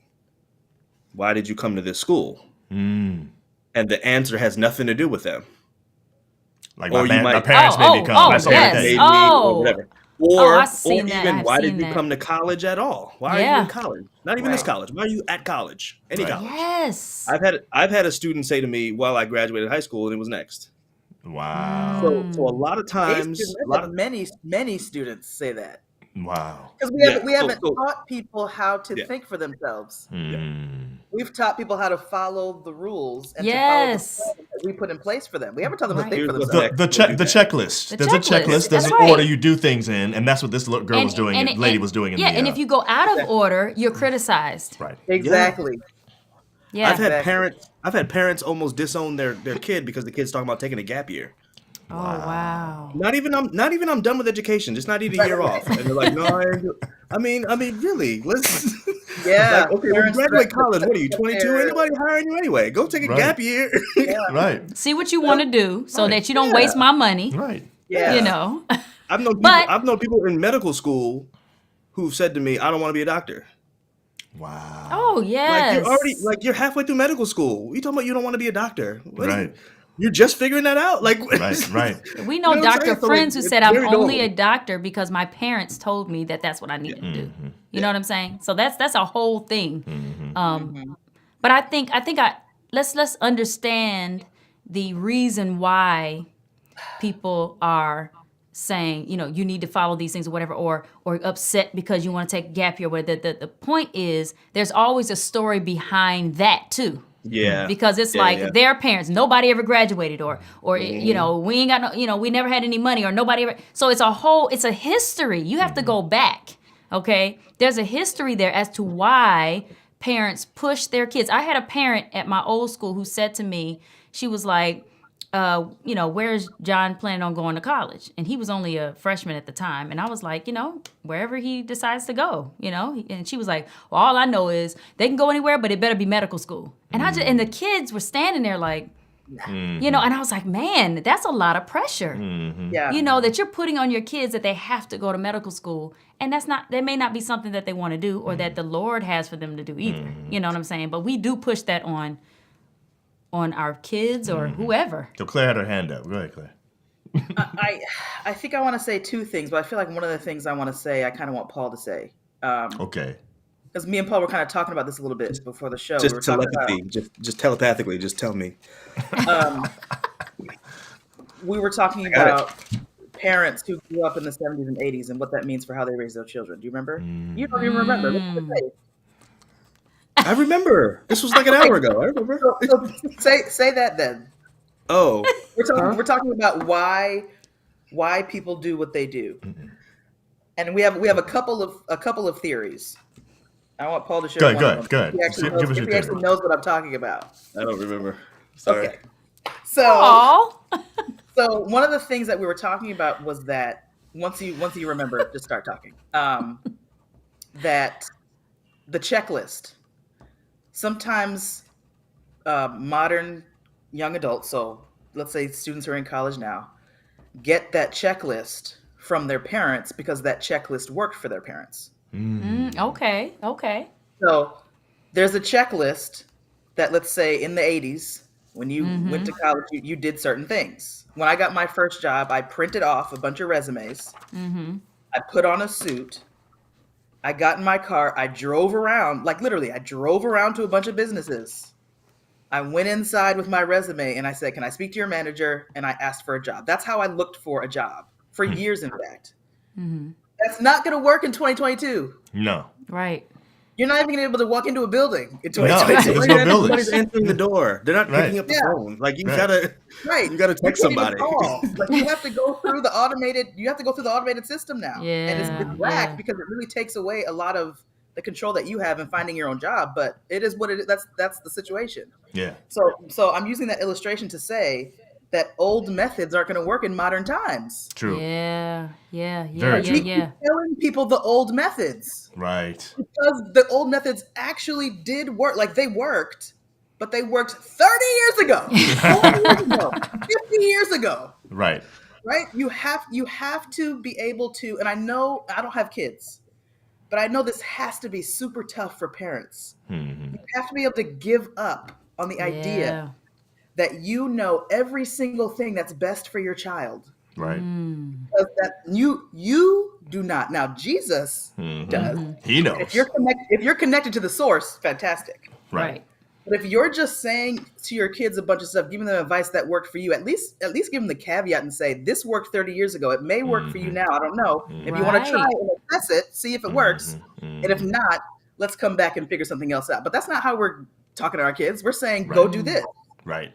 "Why did you come to this school?" And the answer has nothing to do with them. Like my parents made me come. Or whatever. Or even why did you come to college at all? Why are you in college? Not even this college. Why are you at college? Any college. Yes. I've had a student say to me while I graduated high school, and it was next. Wow. So a lot of times, many students say that. Wow. Because we haven't taught people how to think for themselves. We've taught people how to follow the rules and to follow the plan that we put in place for them. We haven't taught them to think for themselves. The checklist. There's a checklist. There's an order you do things in, and that's what this girl was doing. And lady was doing. And if you go out of order, you're criticized. Right. Exactly. Yeah. I've had parents almost disown their kid because the kid's talking about taking a gap year. Oh wow! Not even I'm done with education. Just not even a year off. And they're like, no, I mean, really. Let's. Yeah. Like, okay, when you graduate college, what are you, 22? Ain't nobody hiring you anyway. Go take a gap year. Right. See what you want to do so that you don't waste my money. Right. Yeah. You know. I've known people in medical school who've said to me, "I don't want to be a doctor." Wow. Oh yes. You're halfway through medical school. You talking about you don't want to be a doctor? Right. You're just figuring that out. Like right. We know doctor friends who said I'm only a doctor because my parents told me that that's what I needed to do. You know what I'm saying? So that's a whole thing. But I think let's understand the reason why people are saying, you know, you need to follow these things or whatever, or upset because you want to take a gap year. Where the point is, there's always a story behind that too. Yeah. Because it's their parents, nobody ever graduated, or you know, we ain't got no, you know, we never had any money, or nobody ever. So it's a history. You have to go back. Okay, there's a history there as to why parents push their kids. I had a parent at my old school who said to me, she was like, you know, where's John planning on going to college? And he was only a freshman at the time. And I was like, you know, wherever he decides to go, you know. And she was like, well, all I know is they can go anywhere, but it better be medical school. And and the kids were standing there like, you know, and I was like, man, that's a lot of pressure. Yeah. You know, that you're putting on your kids that they have to go to medical school. And that may not be something that they want to do or that the Lord has for them to do either. You know what I'm saying? But we do push that on our kids or whoever. So Claire had her hand up. Go ahead, Claire. I think I want to say two things, but I feel like one of the things I want to say, I kind of want Paul to say. Okay. Because me and Paul were kind of talking about this a little bit before the show. Just telepathy. Just telepathically. Just tell me. We were talking about parents who grew up in the 70s and 80s and what that means for how they raise their children. Do you remember? You don't even remember. Look at the face. I remember. This was like an hour ago. I remember. So say that then. Oh. We're talking about why people do what they do. And we have a couple of theories. I want Paul to share. Go ahead. He actually knows what I'm talking about. I don't remember. Sorry. Okay. So one of the things that we were talking about was that once you remember, just start talking. That the checklist. Sometimes modern young adults, so let's say students who are in college now, get that checklist from their parents because that checklist worked for their parents. Okay. So there's a checklist that, let's say, in the 80s, when you went to college, you did certain things. When I got my first job, I printed off a bunch of resumes. I put on a suit. I got in my car. I drove around, like literally, I drove around to a bunch of businesses. I went inside with my resume and I said, "Can I speak to your manager?" And I asked for a job. That's how I looked for a job for years, in fact. That's not going to work in 2022. No. Right. You're not even going to be able to walk into a building in No, 2022. there's no buildings. Nobody's answering the door. They're not Right. picking up the Yeah. phone. Like you Right. gotta, Right. you gotta text You can't even somebody. call. Like you have to go through the automated. You have to go through the automated system now. And it's whack Yeah. because it really takes away a lot of the control that you have in finding your own job. But it is what it is. That's the situation. Yeah. So I'm using that illustration to say that old methods aren't going to work in modern times. True. Yeah. Very true. Telling people the old methods Right. because the old methods actually did work. Like they worked, but they worked 30 years ago, 40 years ago, 50 years ago. Right. Right? You have to be able to, and I know I don't have kids, but I know this has to be super tough for parents. You have to be able to give up on the idea that you know every single thing that's best for your child. Right. Because that you do not. Now Jesus does. He knows. If you're connected to the source, fantastic. Right. But if you're just saying to your kids a bunch of stuff, giving them advice that worked for you, at least give them the caveat and say, this worked 30 years ago. It may work for you now. I don't know. If you want to try it and test it, see if it works. And if not, let's come back and figure something else out. But that's not how we're talking to our kids. We're saying, go do this. Right.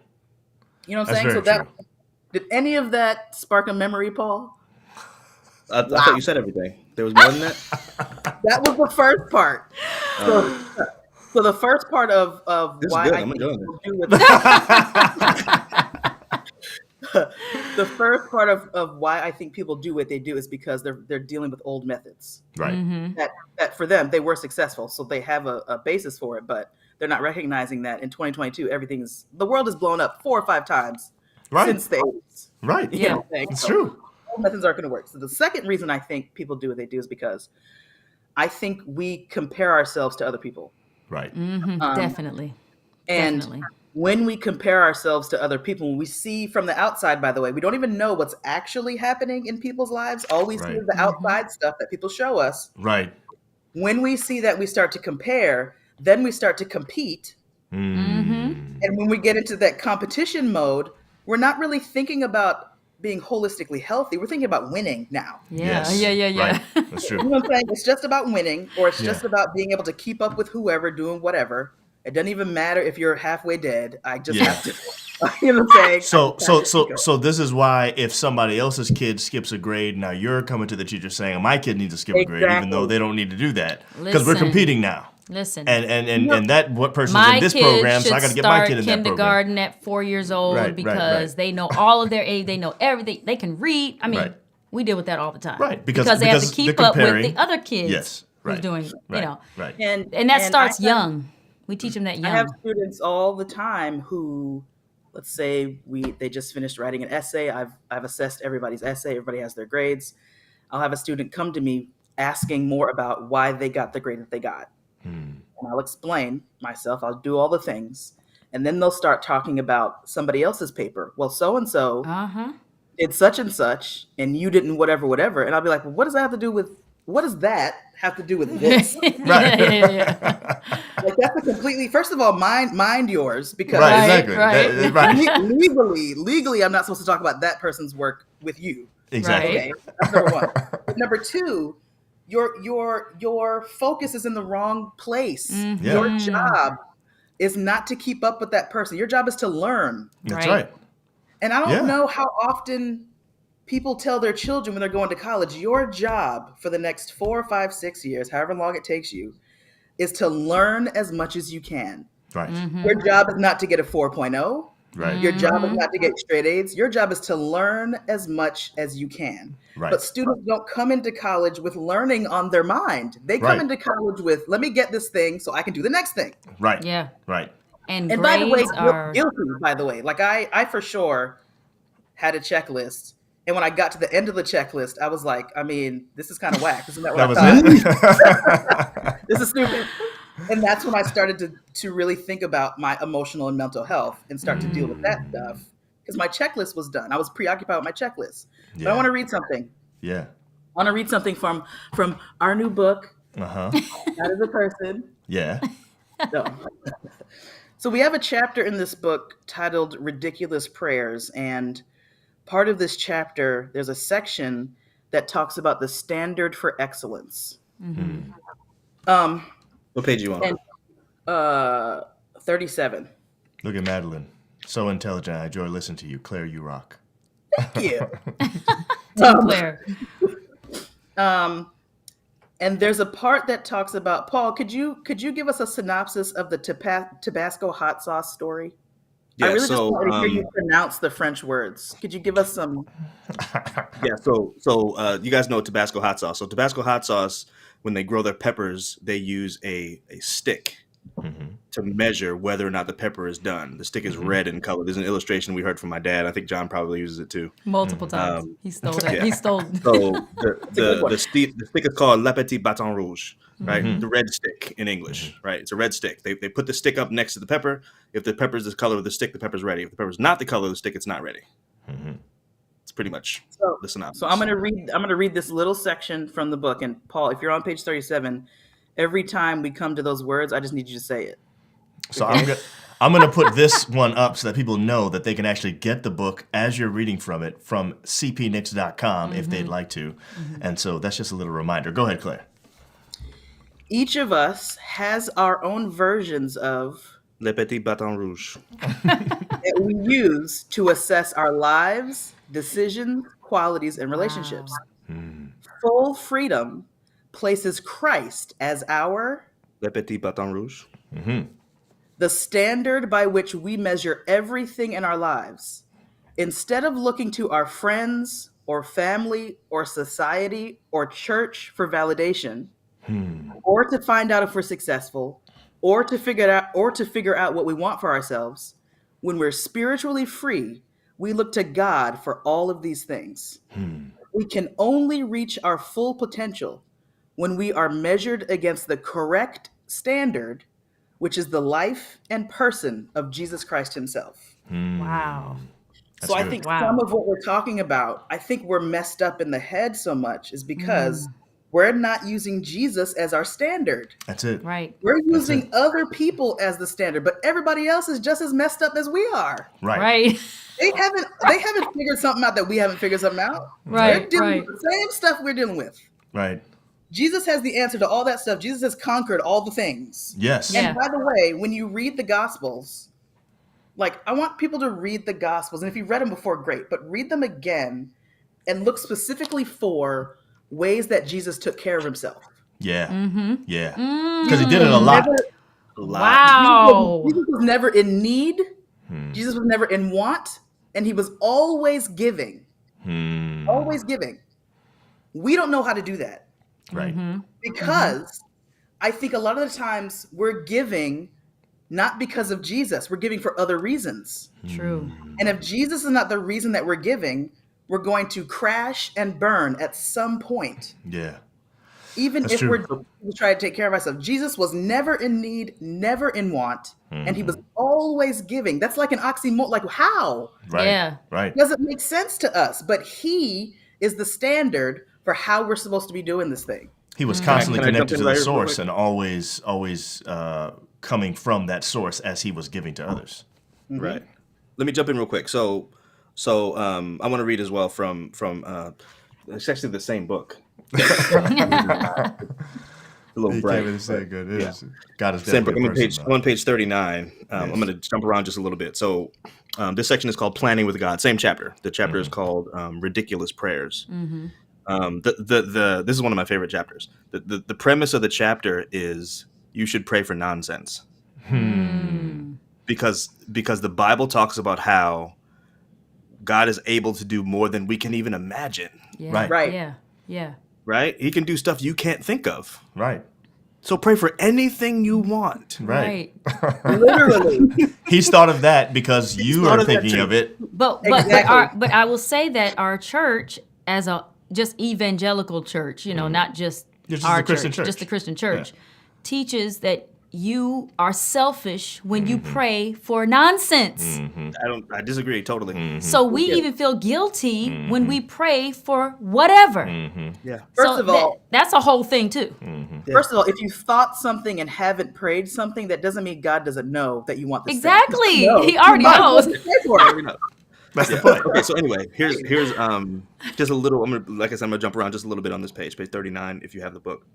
You know what I'm That's saying? very So true. did any of that spark a memory, Paul? I thought you said everything. There was more than that. That was the first part. So the first part of This is why good. I I'm think enjoying people do it. The first part of why I think people do what they do is because they're dealing with old methods. Right. That for them they were successful, so they have a basis for it, but they're not recognizing that in 2022 the world is blown up 4 or 5 times Right. since the 80s. Right. You know what I'm saying? It's So true. old methods aren't going to work. So the second reason I think people do what they do is because I think we compare ourselves to other people. Right. Definitely. And Definitely. when we compare ourselves to other people, when we see from the outside, by the way, we don't even know what's actually happening in people's lives. All we see Right. is the outside stuff that people show us. Right. When we see that, we start to compare, then we start to compete. And when we get into that competition mode, we're not really thinking about being holistically healthy. We're thinking about winning now. Yeah. Yes. Yeah. Right. That's You true. know what I'm saying? It's just about winning, or it's Yeah. just about being able to keep up with whoever doing whatever. It doesn't even matter if you're halfway dead. I just Yeah. have to. You know what I'm saying? So this is why if somebody else's kid skips a grade, now you're coming to the teacher saying my kid needs to skip a grade, even though they don't need to do that because we're Listen. competing now. Listen. And that what person's My in this kid program, so should I got to get my start kid in that program. kindergarten at 4 years old Right, because they know all of their age. They know everything. They can read. I mean, Right. we deal with that all the time. Right, Because they have because to keep they're up with comparing. the other kids Yes, right, who's doing, right, you know. right. And And that starts I have- young. We teach them that young. I have students all the time who, let's say they just finished writing an essay. I've assessed everybody's essay. Everybody has their grades. I'll have a student come to me asking more about why they got the grade that they got. And I'll explain myself. I'll do all the things. And then they'll start talking about somebody else's paper. Well, so-and-so did such and such, and you didn't whatever. And I'll be like, well, what does that have to do with this? Right. Yeah. Like that's a completely, first of all, mind yours, because Right, exactly. right. Right. legally, I'm not supposed to talk about that person's work with you. Exactly. Okay, that's number one. But number two, your focus is in the wrong place. Yeah. Your job is not to keep up with that person. Your job is to learn. That's Right. right. And I don't Yeah. know how often people tell their children when they're going to college, your job for the next 4, 5, 6 years, however long it takes you, is to learn as much as you can. Right. Your job is not to get a 4.0. Right. Your job is not to get straight A's. Your job is to learn as much as you can. Right. But students don't come into college with learning on their mind. They come Right. into college with, let me get this thing so I can do the next thing. Right. Yeah. Right. And And by the way, grades are guilty, by the way. Like I for sure had a checklist. And when I got to the end of the checklist, I was like, I mean, this is kind of whack. Isn't that what That I was thought? it. This is stupid. And that's when I started to really think about my emotional and mental health and start to deal with that stuff. Because my checklist was done. I was preoccupied with my checklist. But I want to read something. Yeah. I want to read something from our new book, Uh-huh. Not as a Person. Yeah. No. So we have a chapter in this book titled Ridiculous Prayers. And part of this chapter, there's a section that talks about the standard for excellence. What page you on? And 37. Look at Madeline. So intelligent. I enjoy listening to you. Claire, you rock. Thank you. Team Claire. And there's a part that talks about, Paul, could you give us a synopsis of the Tabasco hot sauce story? Yeah, I really so, just wanted to hear you pronounce the French words. Could you give us some? Yeah, so you guys know Tabasco hot sauce. So Tabasco hot sauce, when they grow their peppers, they use a stick to measure whether or not the pepper is done. The stick is red in color. There's an illustration we heard from my dad. I think John probably uses it too. Multiple times. He stole that. yeah. He stole. So the stick is called Le Petit Bâton Rouge, right? The red stick in English, right? It's a red stick. They put the stick up next to the pepper. If the pepper is the color of the stick, the pepper's ready. If the pepper's not the color of the stick, it's not ready. It's pretty much the synopsis. So I'm gonna read this little section from the book. And Paul, if you're on page 37, every time we come to those words, I just need you to say it. So I'm gonna put this one up so that people know that they can actually get the book as you're reading from it from cpnix.com if they'd like to. And so that's just a little reminder. Go ahead, Claire. Each of us has our own versions of Le Petit Bâton Rouge. that we use to assess our lives, decisions, qualities, and relationships. Full freedom places Christ as our Le Petit Bâton Rouge. the standard by which we measure everything in our lives. Instead of looking to our friends or family or society or church for validation, or to find out if we're successful, or to figure out what we want for ourselves, when we're spiritually free, we look to God for all of these things. We can only reach our full potential when we are measured against the correct standard, which is the life and person of Jesus Christ himself. Wow. So I think some of what we're talking about, I think we're messed up in the head so much is because we're not using Jesus as our standard. That's it. Right. We're using other people as the standard, but everybody else is just as messed up as we are. Right. They haven't figured something out that we haven't figured something out. Right. They're dealing with the same stuff we're dealing with. Right. Jesus has the answer to all that stuff. Jesus has conquered all the things. Yes. Yeah. And by the way, when you read the Gospels, like I want people to read the Gospels, and if you've read them before, great, but read them again and look specifically for ways that Jesus took care of himself. Yeah. Yeah. Because he did it a lot. Wow. Jesus was never in need. Jesus was never in want, and he was always giving. Always giving. We don't know how to do that. Right. Because I think a lot of the times we're giving not because of Jesus, we're giving for other reasons. True. And if Jesus is not the reason that we're giving, we're going to crash and burn at some point. Yeah. Even That's if true. we're trying to take care of ourselves. Jesus was never in need, never in want, and he was always giving. That's like an oxymoron. Like how? Right. Yeah. Right. Doesn't make sense to us, but he is the standard for how we're supposed to be doing this thing. He was constantly Can I jump connected in to the right here real source quick? and always coming from that source as he was giving to others. Right. Let me jump in real quick. So I want to read as well from it's actually the same book. A little bright. good. It is. God is Same book. definitely I'm on page 39. I'm Yes. going to jump around just a little bit. So this section is called Planning with God. Same chapter. The chapter is called Ridiculous Prayers. This is one of my favorite chapters. The premise of the chapter is you should pray for nonsense. Because the Bible talks about how God is able to do more than we can even imagine. Yeah. Right. Right. Yeah. Yeah. Right? He can do stuff you can't think of. Right. So pray for anything you want. Right. Literally. He's thought of that because you thought are of that thinking too. of it. But Exactly. but I will say that our church, as a just evangelical church, not just Just our the Christian church, church. just the Christian church, teaches that you are selfish when you pray for nonsense. I disagree totally. So we even feel guilty when we pray for whatever. Yeah. First of all, that's a whole thing too. First of all, if you thought something and haven't prayed something, that doesn't mean God doesn't know that you want this thing. Exactly. He knows. He already knows. Pray for it. That's the point. Okay, so anyway, here's just a little. Like I said, I'm gonna jump around just a little bit on this page 39. If you have the book,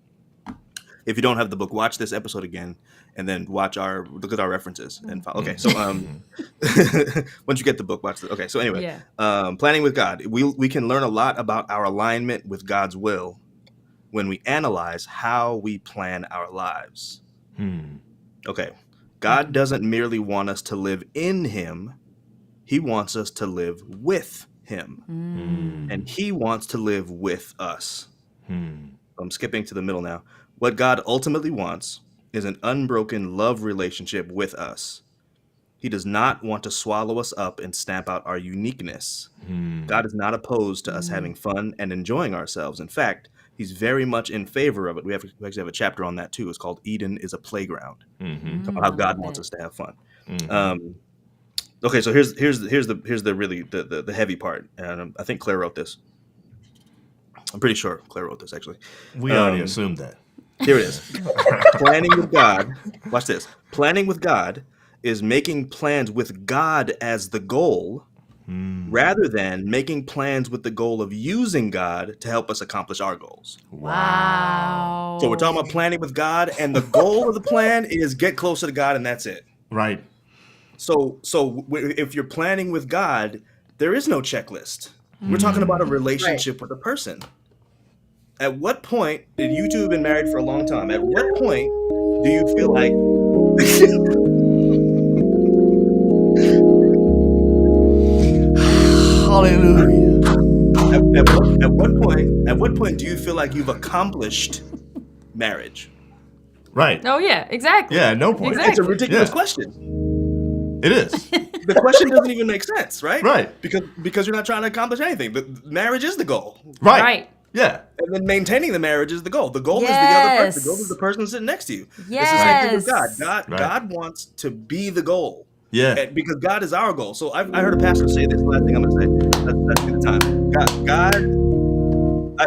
if you don't have the book, watch this episode again, and then look at our references and follow. Okay, so once you get the book, watch this. Okay, so anyway, planning with God, we can learn a lot about our alignment with God's will when we analyze how we plan our lives. Okay, God doesn't merely want us to live in Him. He wants us to live with Him. And He wants to live with us. I'm skipping to the middle now. What God ultimately wants is an unbroken love relationship with us. He does not want to swallow us up and stamp out our uniqueness. God is not opposed to us having fun and enjoying ourselves. In fact, He's very much in favor of it. We actually have a chapter on that too. It's called Eden is a Playground. About how God wants us to have fun. Okay, so here's the really the heavy part, and I think Claire wrote this. I'm pretty sure Claire wrote this actually. We already assumed that. Here it is. Planning with God. Watch this. Planning with God is making plans with God as the goal, rather than making plans with the goal of using God to help us accomplish our goals. Wow. So we're talking about planning with God, and the goal of the plan is get closer to God, and that's it. Right. So if you're planning with God, there is no checklist. We're talking about a relationship with a person. At what point, and you two have been married for a long time, at what point do you feel like Hallelujah. At what point do you feel like you've accomplished marriage? Right. Oh yeah, exactly. Yeah, no point. Exactly. It's a ridiculous Yeah. question. It is. The question doesn't even make sense, right? Right. Because you're not trying to accomplish anything. But marriage is the goal. Right. Right. Yeah. And then maintaining the marriage is the goal. The goal is the other person. The goal is the person sitting next to you. Yes. It's the same thing with God. Right. God wants to be the goal. Yeah. And because God is our goal. So I heard a pastor say this. Last thing I'm going to say. That's the time. God.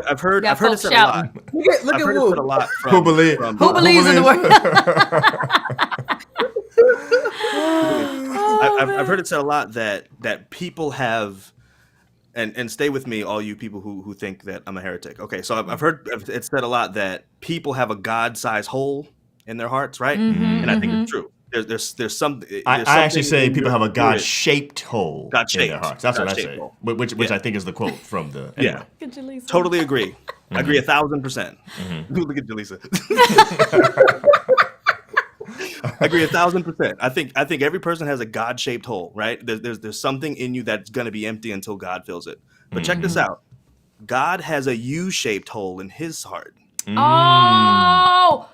I've heard it said a lot. Look I've at heard it Woo. said a lot from Who believes in the word? I've heard it said a lot that people have, and stay with me, all you people who think that I'm a heretic. Okay, so I've heard it said a lot that people have a God-sized hole in their hearts, right? And I think it's true. There's something. I actually say people have a God-shaped hole in their hearts. That's what I say. hole. Which I think is the quote from the. Yeah. Totally agree. I agree 1,000%. Look at Jaleesa. I agree 1,000%. I think every person has a God-shaped hole, right? There's something in you that's going to be empty until God fills it. But check this out. God has a U-shaped hole in His heart. Oh.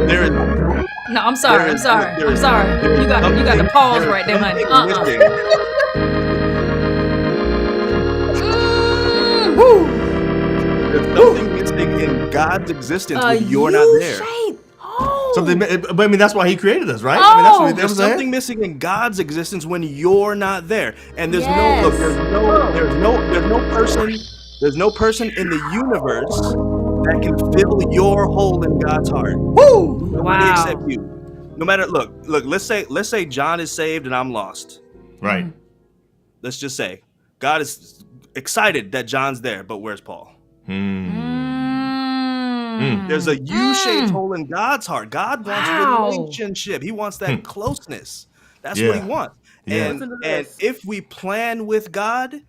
There is No, I'm sorry. I'm sorry. there I'm is- sorry. You got to pause right there, honey. There's something missing in God's existence when you're not there. U-shape. Oh. Something, but I mean, that's why He created us, right? Oh. I mean, that's what There's was saying. something missing in God's existence when you're not there. And there's Yes. there's no person in the universe that can fill your hole in God's heart. Nobody Wow. except you. No matter look, let's say John is saved and I'm lost. Right. Let's just say God is excited that John's there, but where's Paul? There's a U-shaped hole in God's heart. God wants relationship. He wants that closeness. That's what He wants. Yeah. And if we plan with God,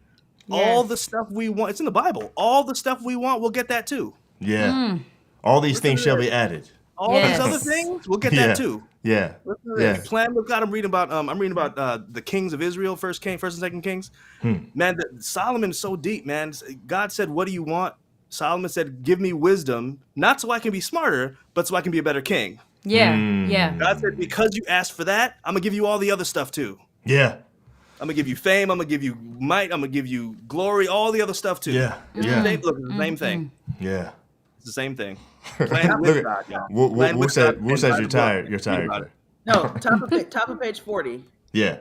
all the stuff we want, it's in the Bible. All the stuff we want, we'll get that too. Yeah. All these things shall be added. All these other things, we'll get that too. Yeah. If Yeah. you plan with God, I'm reading about the kings of Israel, first and second Kings. Man, Solomon is so deep, man. God said, "What do you want?" Solomon said, give me wisdom, not so I can be smarter, but so I can be a better king. Yeah. Yeah. God said, because you asked for that, I'm going to give you all the other stuff too. Yeah. I'm going to give you fame. I'm going to give you might. I'm going to give you glory, all the other stuff too. Yeah. Yeah. Look, it's the same thing. Yeah. It's the same thing. Plan with God, y'all. Plan Wu with said God, and you're God tired. will. You're Think tired. about it. No, top of page 40. Yeah.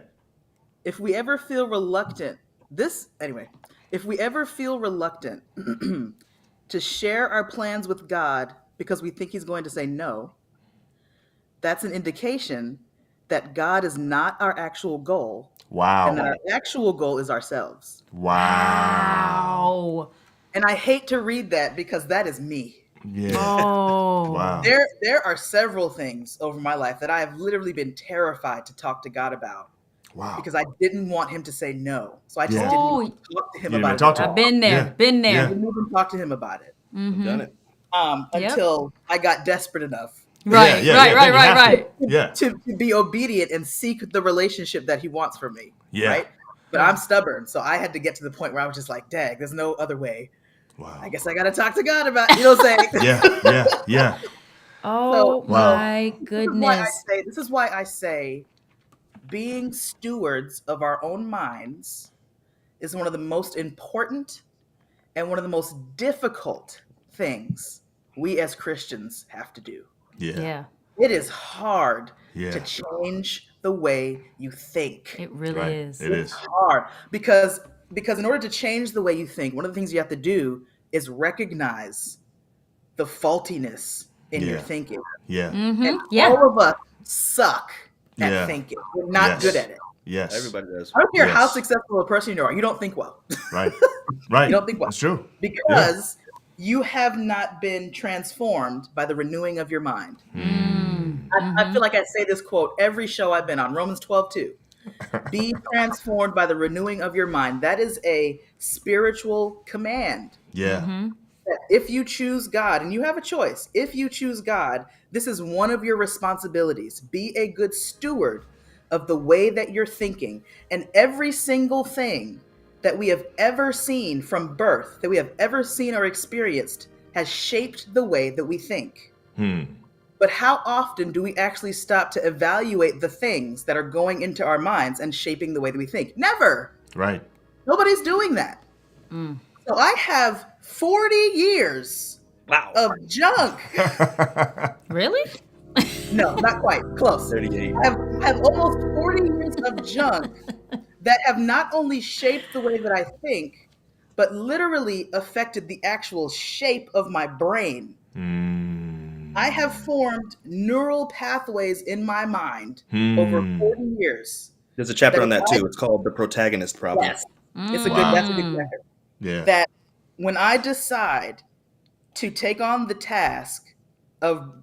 If we ever feel reluctant, if we ever feel reluctant to share our plans with God because we think he's going to say no, that's an indication that God is not our actual goal. Wow. And that our actual goal is ourselves. Wow. And I hate to read that because that is me. Yeah. Oh. Wow. There are several things over my life that I have literally been terrified to talk to God about. Wow. Because I didn't want him to say no. So I just Yeah. didn't even talk to him You didn't about even it. talk to him. I've been there. Yeah. Been there. Yeah. I didn't even talk to him about it. I've done it. Until I got desperate enough Right. Yeah, Right. then Right. you Right. have to. Right. Yeah. to be obedient and seek the relationship that he wants from me. Yeah. Right? But I'm stubborn. So I had to get to the point where I was just like, dang, there's no other way. Wow. I guess I got to talk to God about it. You know what I'm saying? Yeah. Oh Wow. my goodness. This is why I say being stewards of our own minds is one of the most important and one of the most difficult things we as Christians have to do. Yeah. Yeah. It is hard Yeah. to change the way you think. It really Right. is. It is. Hard because in order to change the way you think, one of the things you have to do is recognize the faultiness in your Yeah. thinking. Yeah. And Yeah. all of us suck at Yeah. thinking. We're not Yes. good at it. Yes. Everybody does. I don't care how Yes. successful a person you are, you don't think well. Right. Right. You don't think well. That's true. Because you have not been transformed by the renewing of your mind. I feel like I say this quote every show I've been on, Romans 12:2. Be transformed by the renewing of your mind. That is a spiritual command. Yeah. That if you choose God, and you have a choice, if you choose God, this is one of your responsibilities. Be a good steward of the way that you're thinking. And every single thing that we have ever seen from birth, that we have ever seen or experienced, has shaped the way that we think. But how often do we actually stop to evaluate the things that are going into our minds and shaping the way that we think? Never. Right. Nobody's doing that. So I have 40 years of junk. Really? No, not quite. Close. 38. I have almost 40 years of junk that have not only shaped the way that I think, but literally affected the actual shape of my brain. I have formed neural pathways in my mind over 40 years. There's a chapter on that too. It's called The Protagonist Problem. Yes. That's a good chapter. Yeah. That when I decide to take on the task of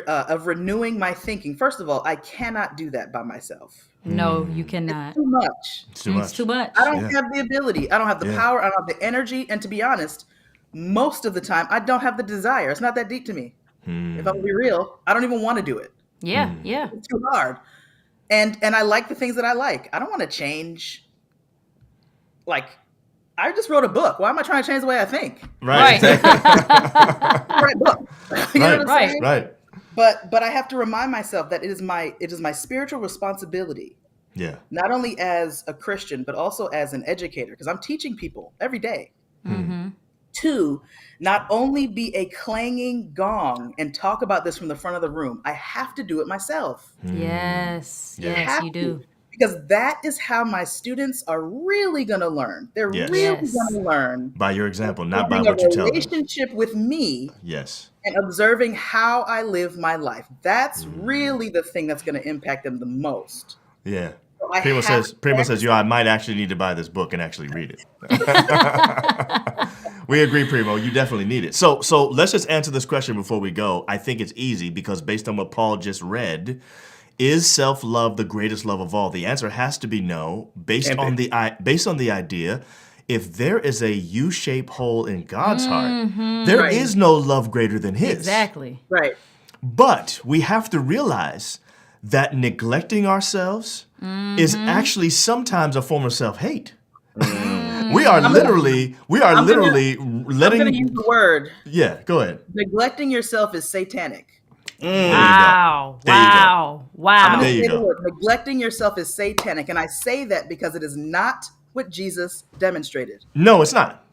of renewing my thinking, first of all, I cannot do that by myself. No, you cannot. Too much. It's too much. It's too much. I don't have the ability. I don't have the Yeah. power. I don't have the energy. And to be honest, most of the time, I don't have the desire. It's not that deep to me. If I'm gonna be real, I don't even want to do it. Yeah. Yeah. It's too hard. And I like the things that I like. I don't want to change. Like, I just wrote a book. Why am I trying to change the way I think? Right. I write a book. You know what I'm saying? Right. But I have to remind myself that it is my spiritual responsibility, Yeah. not only as a Christian, but also as an educator, because I'm teaching people every day to not only be a clanging gong and talk about this from the front of the room, I have to do it myself. Yes. Yeah. Yes, Have you to, do. because that is how my students are really going to learn. They're Yes. really Yes. going to learn By your example, not by having what you a tell them. relationship with me Yes. and observing how I live my life. That's really the thing that's going to impact them the most. Yeah. So I Primo have says, to I might actually need to buy this book and actually read it. We agree, Primo. You definitely need it. So let's just answer this question before we go. I think it's easy because based on what Paul just read, is self-love the greatest love of all? The answer has to be no, based on the idea if there is a U-shaped hole in God's heart, there Right. is no love greater than his. Exactly. Right. But we have to realize that neglecting ourselves is actually sometimes a form of self-hate. We are literally I'm gonna letting. use the word. Yeah, go ahead. Neglecting yourself is satanic. Wow. There you go. Wow. Wow. There you Say the go. word. Neglecting yourself is satanic, and I say that because it is not what Jesus demonstrated. No, it's not.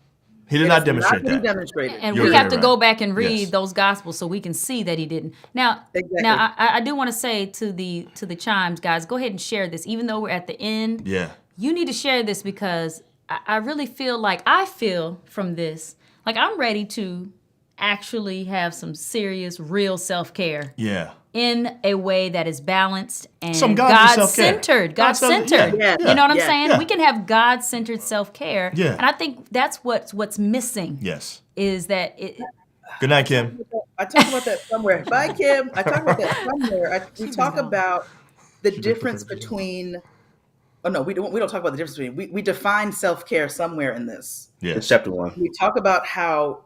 He did It not is demonstrate not what he that. demonstrated. And You're we have to right. go back and read Yes. those gospels so we can see that he didn't. Now, Exactly. I do want to say to the chimes, guys, go ahead and share this. Even though we're at the end, Yeah. you need to share this because I really feel like I feel from this like I'm ready to actually have some serious, real self-care Yeah. in a way that is balanced and Some godly self-care. God-centered. God self- God-centered. yeah, You know what I'm yeah, saying? yeah. We can have God-centered self-care. Yeah. And I think that's what's missing. Yes. Is that it? Good night, Kim. I talk about that somewhere. Bye, Kim. I talk about that somewhere. We talk gone. about the difference between. Oh no, we don't talk about the difference between. We define self-care somewhere in this. Yes. It's chapter 1. We talk about how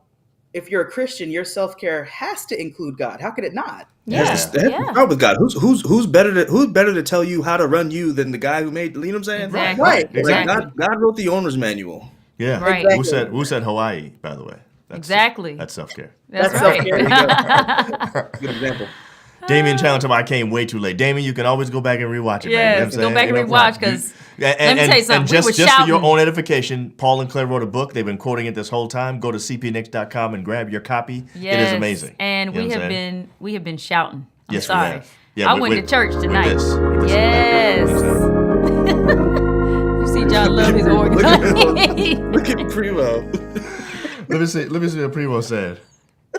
if you're a Christian, your self-care has to include God. How could it not? Yeah. It has to start with God. Who's better to tell you how to run you than the guy who made? You know what I'm saying? Exactly. Right. Like Exactly. God wrote the owner's manual. Yeah. Right. Who said Hawaii, by the way? Exactly. That's self-care. That's That's right. self-care. Good example. Damien challenged him. I came way too late. Damien, you can always go back and rewatch it. man. You know what I'm Yes, go saying? back and Ain't no rewatch, problem. 'cause And let me tell you something, And we were just for your shouting. own edification, Paul and Claire wrote a book. They've been quoting it this whole time. Go to cpnix.com and grab your copy. Yes. It is amazing. And You know we what I'm have saying? been shouting. I'm Yes, we sorry. have. Yeah, I with- went to with- church with tonight. this. With this. Yes. You know what I'm saying? You see John love his organ. Look at Primo. Let me see what Primo said.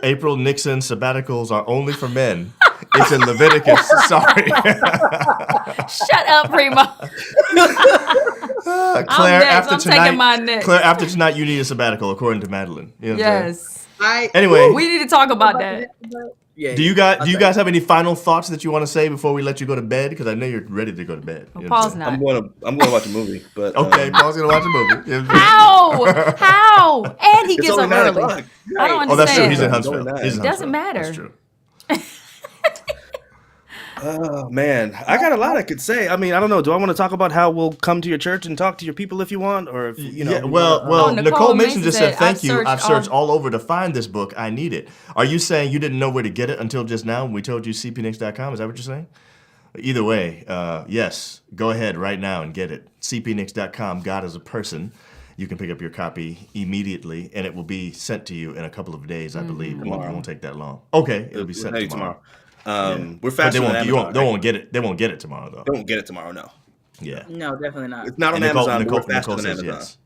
April Nixon sabbaticals are only for men. It's in Leviticus. Sorry. Shut up, Primo. Claire, next. after I'm tonight, taking mine next. Claire, after tonight, you need a sabbatical, according to Madeline. You know what I'm saying? Yes. Anyway, We need to talk about that. Yeah. do you guys have any final thoughts that you want to say before we let you go to bed? Because I know you're ready to go to bed. You know what I'm Pause saying? now. I'm going to watch a movie, but Okay, Paul's gonna watch a movie. You know what I'm saying? How? And he It's gets only up 9 early. o'clock. I don't understand. Oh, that's true. He's in It's Huntsville. only 9. He's in Doesn't Huntsville. matter. That's true. Oh man, I got a lot I could say. I mean, I don't know. Do I want to talk about how we'll come to your church and talk to your people if you want, or if you know? Yeah, well, Oh, Nicole Nicole Mason Mason just said, said, thank you. I've searched searched all over to find this book. I need it. Are you saying you didn't know where to get it until just now when we told you cpnix.com? Is that what you're saying? Either way, yes, go ahead right now and get it. cpnix.com, God is a person. You can pick up your copy immediately, and it will be sent to you in a couple of days, I believe. It won't take that long. Okay, it'll be sent tomorrow. We're But faster they than won't, Amazon. they won't get it. They won't get it tomorrow, though. Don't get it tomorrow. No, Yeah. No, definitely not. it's not on And Amazon. but we're faster Nicole than says Amazon. yes.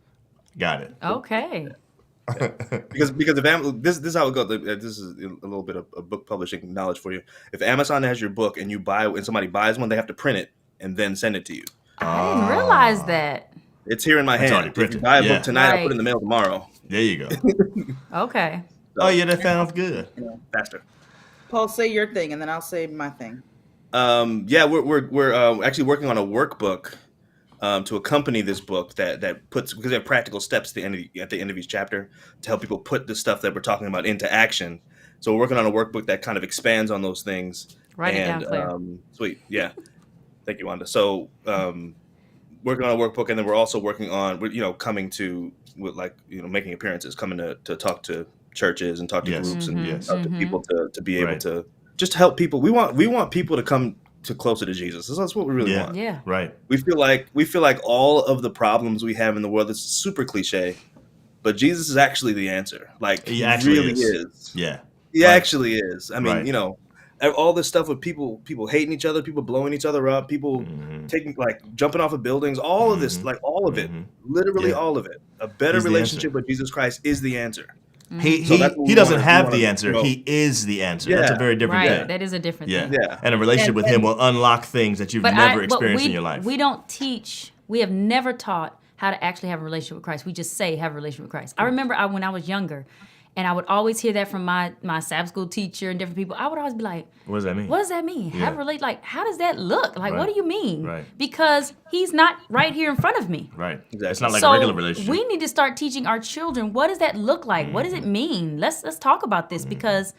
Got it. Okay. Because if this is how it goes. This is a little bit of book publishing knowledge for you. If Amazon has your book and somebody buys one, they have to print it and then send it to you. I didn't realize that. It's here in my It's already hand. If you printed. buy a Yeah. book tonight, I'll Right. put it in the mail tomorrow. There you go. Okay. Oh, yeah, that sounds good. Faster. Paul, say your thing, and then I'll say my thing. Yeah, we're actually working on a workbook to accompany this book that puts, because they have practical steps at the end of each chapter to help people put the stuff that we're talking about into action. So we're working on a workbook that kind of expands on those things. Write it down, Claire. Sweet, yeah. Thank you, Wanda. So working on a workbook, and then we're also working on coming to making appearances, coming to talk to churches and talk to Yes. groups and Yes. talk to people to be able Right. to just help people. We want people to come to closer to Jesus. That's what we really want. Yeah. Right. We feel like all of the problems we have in the world, it's super cliche, but Jesus is actually the answer. Like He actually really is. is. Yeah. He Right. actually is. I mean, Right. all this stuff with people hating each other, people blowing each other up, people Mhm. taking jumping off of buildings, all of this, all of it, literally Yeah. all of it. A better He's the relationship answer. with Jesus Christ is the answer. He So that's what he we doesn't wanna- have we the wanna answer. promote. He is the answer. That's a Yeah. very different Right. thing. That is a different Yeah. thing. Yeah. And a relationship with him will unlock things that you've never experienced in your life. We don't teach. We have never taught how to actually have a relationship with Christ. We just say have a relationship with Christ. I remember when I was younger, and I would always hear that from my Sabbath school teacher and different people. I would always be like, What does that mean? what does that mean? Yeah. How does that look? Like, what Right. do you mean? Right. Because he's not right here in front of me. Right. Exactly. It's not like so a regular relationship. we need to start teaching our children, what does that look like? What does it mean? Let's talk about this because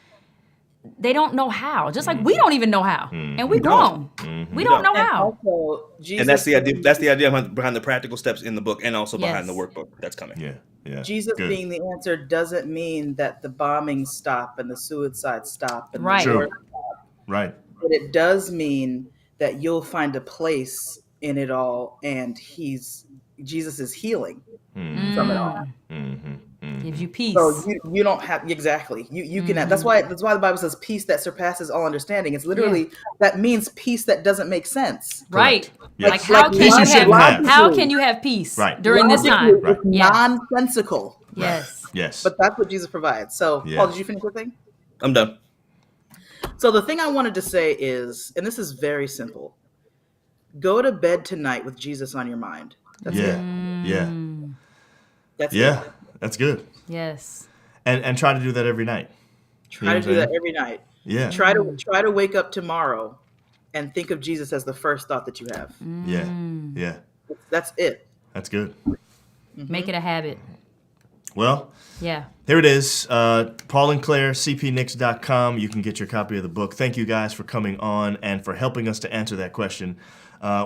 they don't know how. Just like we don't even know how, and we grown. We don't know And how. also, Jesus, And that's the idea. That's the idea behind the practical steps in the book, and also behind the Yes. workbook that's coming. Yeah. Jesus Good. being the answer doesn't mean that the bombings stop and the suicides stop and Right. the war True. Right. but it does mean that you'll find a place in it all, and Jesus is healing from it all. Gives you peace. So you don't have exactly you can have, that's why the Bible says peace that surpasses all understanding. It's literally that means peace that doesn't make sense. Right. Yes. Like how Like can you you shouldn't have. how can you have peace Right. during this time? Logically, it's Yeah. nonsensical. Yes. Yes. But that's what Jesus provides. So Yeah. Paul, did you finish your thing? I'm done. So the thing I wanted to say is, and this is very simple, go to bed tonight with Jesus on your mind. That's it. Yeah. That's Yeah. it. That's good. Yes. And try to do that every night. Try to do that every night. Yeah. Try to wake up tomorrow and think of Jesus as the first thought that you have. Yeah. Yeah. That's it. That's good. Make it a habit. Well, Yeah. here it is. Paul and Claire, cpnix.com. You can get your copy of the book. Thank you guys for coming on and for helping us to answer that question.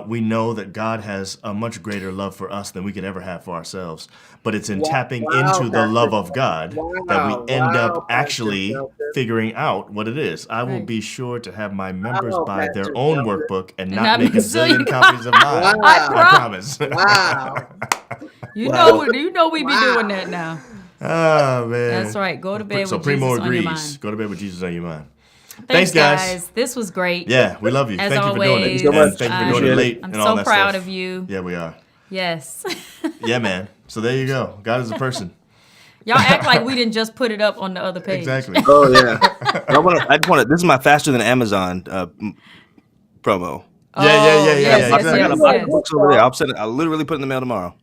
We know that God has a much greater love for us than we could ever have for ourselves. But it's in tapping into the love of God that we end up actually figuring out what it is. I will be sure to have my members buy their own workbook and not make a zillion copies of mine. I promise. Wow. You know we be doing that now. Oh, man. That's right. Go to bed So with Primo Jesus on your agrees. mind. Go to bed with Jesus on your mind. Thanks, guys. guys. This was great. Yeah, we love you. As Thank you for doing always. it. And thank you for doing it late I'm and all so that proud stuff. of you. Yeah, we are. Yes. Yeah, man. So there you go. God is a person. Y'all act like we didn't just put it up on the other page. Exactly. Oh yeah. I just want to. This is my faster than Amazon promo. Yeah. Yes, I got a yes, lot yes. of books over there. I'll literally put it in the mail tomorrow.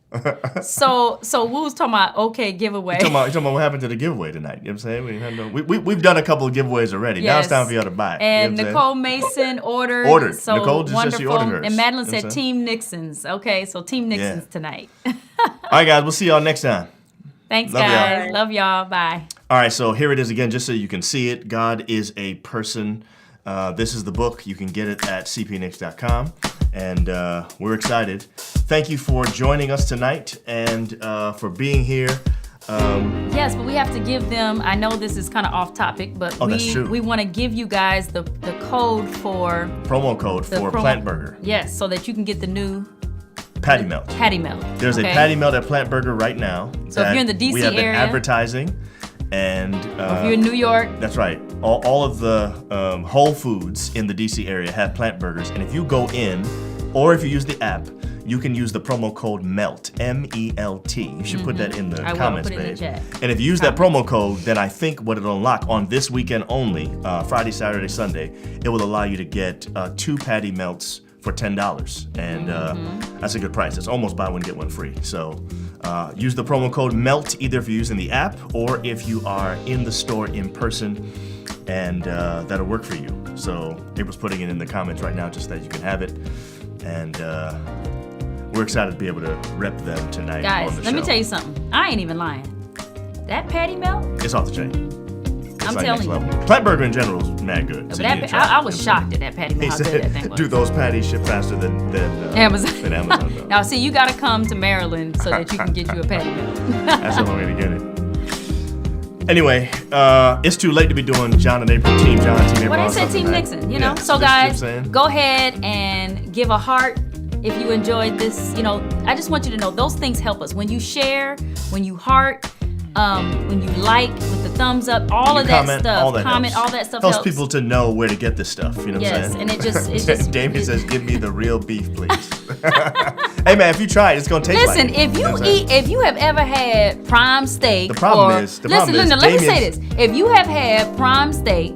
So we was talking about giveaway. You're talking about what happened to the giveaway tonight. You know what I'm saying? We've done a couple of giveaways already. Now it's Yes. time for y'all to buy it. And You know what Nicole Mason ordered. Ordered. So Nicole just said wonderful. she ordered hers. And Madeline You know what said I'm saying? Team Nixon's. Okay, so Team Nixon's tonight. I'm saying? All right, guys. We'll see y'all next time. Thanks, Love y'all. guys. Love y'all. Bye. All right, so here it is again, just so you can see it. God is a person. This is the book. You can get it at cpnix.com. And we're excited. Thank you for joining us tonight and for being here. Yes, but we have to give them, I know this is kind of off topic, but that's true. we want to give you guys the code for Promo code for Plant Burger. Yes, so that you can get the new Patty Melt. Patty Melt. There's okay? a Patty Melt at Plant Burger right now. So if you're in the DC we have been area- advertising. And If you're in New York, that's right. All of the Whole Foods in the DC area have Plant Burgers. And if you go in, or if you use the app, you can use the promo code MELT, M-E-L-T. You should put that in the I will comments put it in page. the chat. And if you use that promo code, then I think what it'll unlock on this weekend only, Friday, Saturday, Sunday, it will allow you to get 2 Patty Melts for $10. And that's a good price. It's almost buy one, get one free. So use the promo code MELT either if you're using the app or if you are in the store in person, and that'll work for you. So April's putting it in the comments right now just that you can have it. And we're excited to be able to rep them tonight on guys, the show. let me tell you something. I ain't even lying. That Patty Melt, It's off the chain. It's I'm like telling next you. level. Plant Burger in general is mad good. but So you need that, to try it. I was shocked at that Patty He Melt, how good that thing said, was. do those patties ship faster than Amazon. Than Amazon though. Now, see, you got to come to Maryland so that you can get you a Patty Melt. That's the only way to get it. Anyway, it's too late to be doing John and April, Team John, Team April. Well, they on said something Team tonight. Nixon, you Yeah, know. So, that's what guys, I'm saying. go ahead and give a heart if you enjoyed this. You know, I just want you to know those things help us. When you share, when you heart, when you like with the thumbs up, all of that Comment, stuff, all that comment, helps. all that stuff helps helps. people to know where to get this stuff. You know what I'm Yes, saying? and it just Damien says, "Give me the real beef, please." Hey man, if you try it, it's gonna taste Listen, like it. if know you what I'm saying? if you have ever had prime steak, The problem or, is- let me say this: Damien's- if you have had prime steak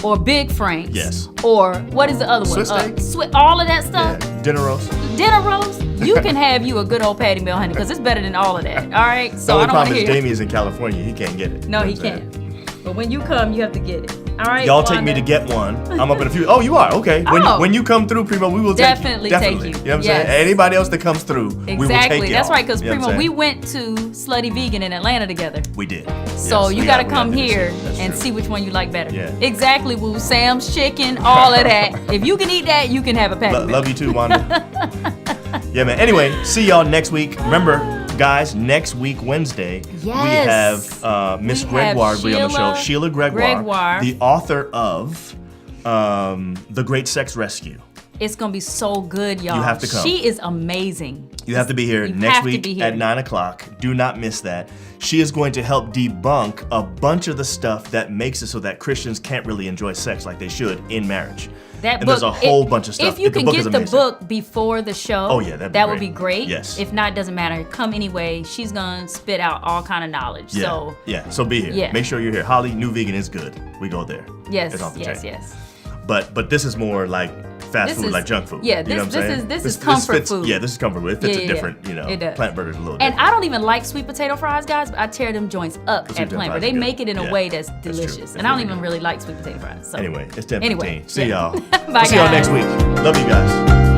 or Big Frank's, Yes. or what is the other Swiss one? steak? All of that stuff, Yeah, dinner roast. dinner roast, you can have you a good old Patty Melt, honey, because it's better than all of that. All right, The so only I don't want problem to is hear. Damien's in California. He can't get it. No, You know he what I'm saying? can't. But when you come, you have to get it. All right, Y'all take me Wanda. to get one. I'm up in a few. Oh, you are? Okay. When you come through, Primo, we will Definitely take take you. you. You know what I'm Yes. saying? Anybody else that comes through, we will take Exactly. you. That's right, because You know what Primo, I'm we saying? went to Slutty Vegan in Atlanta together. We did. So Yes, you we got to we come been to here That's and true. see which one you like better. Yeah. Exactly, Woo. Sam's chicken, all of that. If you can eat that, you can have a pack of it. Love you too, Wanda. Yeah, man. Anyway, see y'all next week. Remember, guys, next week, Wednesday, we Yes. have Miss We Gregoire have be on the show. Sheila Sheila Gregoire, Gregoire. the author of The Great Sex Rescue. It's going to be so good, y'all. You have to come. She is amazing. You have to be here You next have to week be here. at 9 o'clock. Do not miss that. She is going to help debunk a bunch of the stuff that makes it so that Christians can't really enjoy sex like they should in marriage. That And book, there's a whole bunch of stuff. If you The can book is get the amazing. book before the show, Oh, yeah, that'd be that great. would be great. Yes. If not, doesn't matter. Come anyway. She's gonna spit out all kind of knowledge. Yeah, So yeah. So be here. Yeah. Make sure you're here. Holly, New Vegan is good. We go there. yes, It's off the yes, chain. yes. But this is more like fast This food, is- like junk food. yeah, You know what I'm this saying? is- this is comfort fits, food. Yeah, this is comfort food. It fits Yeah, a yeah, different, it does. plant burgers a little And different. I don't even like sweet potato fries, guys, but I tear them joints up sweet at potato Plant fries Burger. They are good. make it in a Yeah, way that's that's true. delicious. It's And I don't really even good. really like sweet potato fries. So Anyway, it's 10:15. Anyway, See yeah. y'all. Bye, See y'all guys. next week. Love you guys.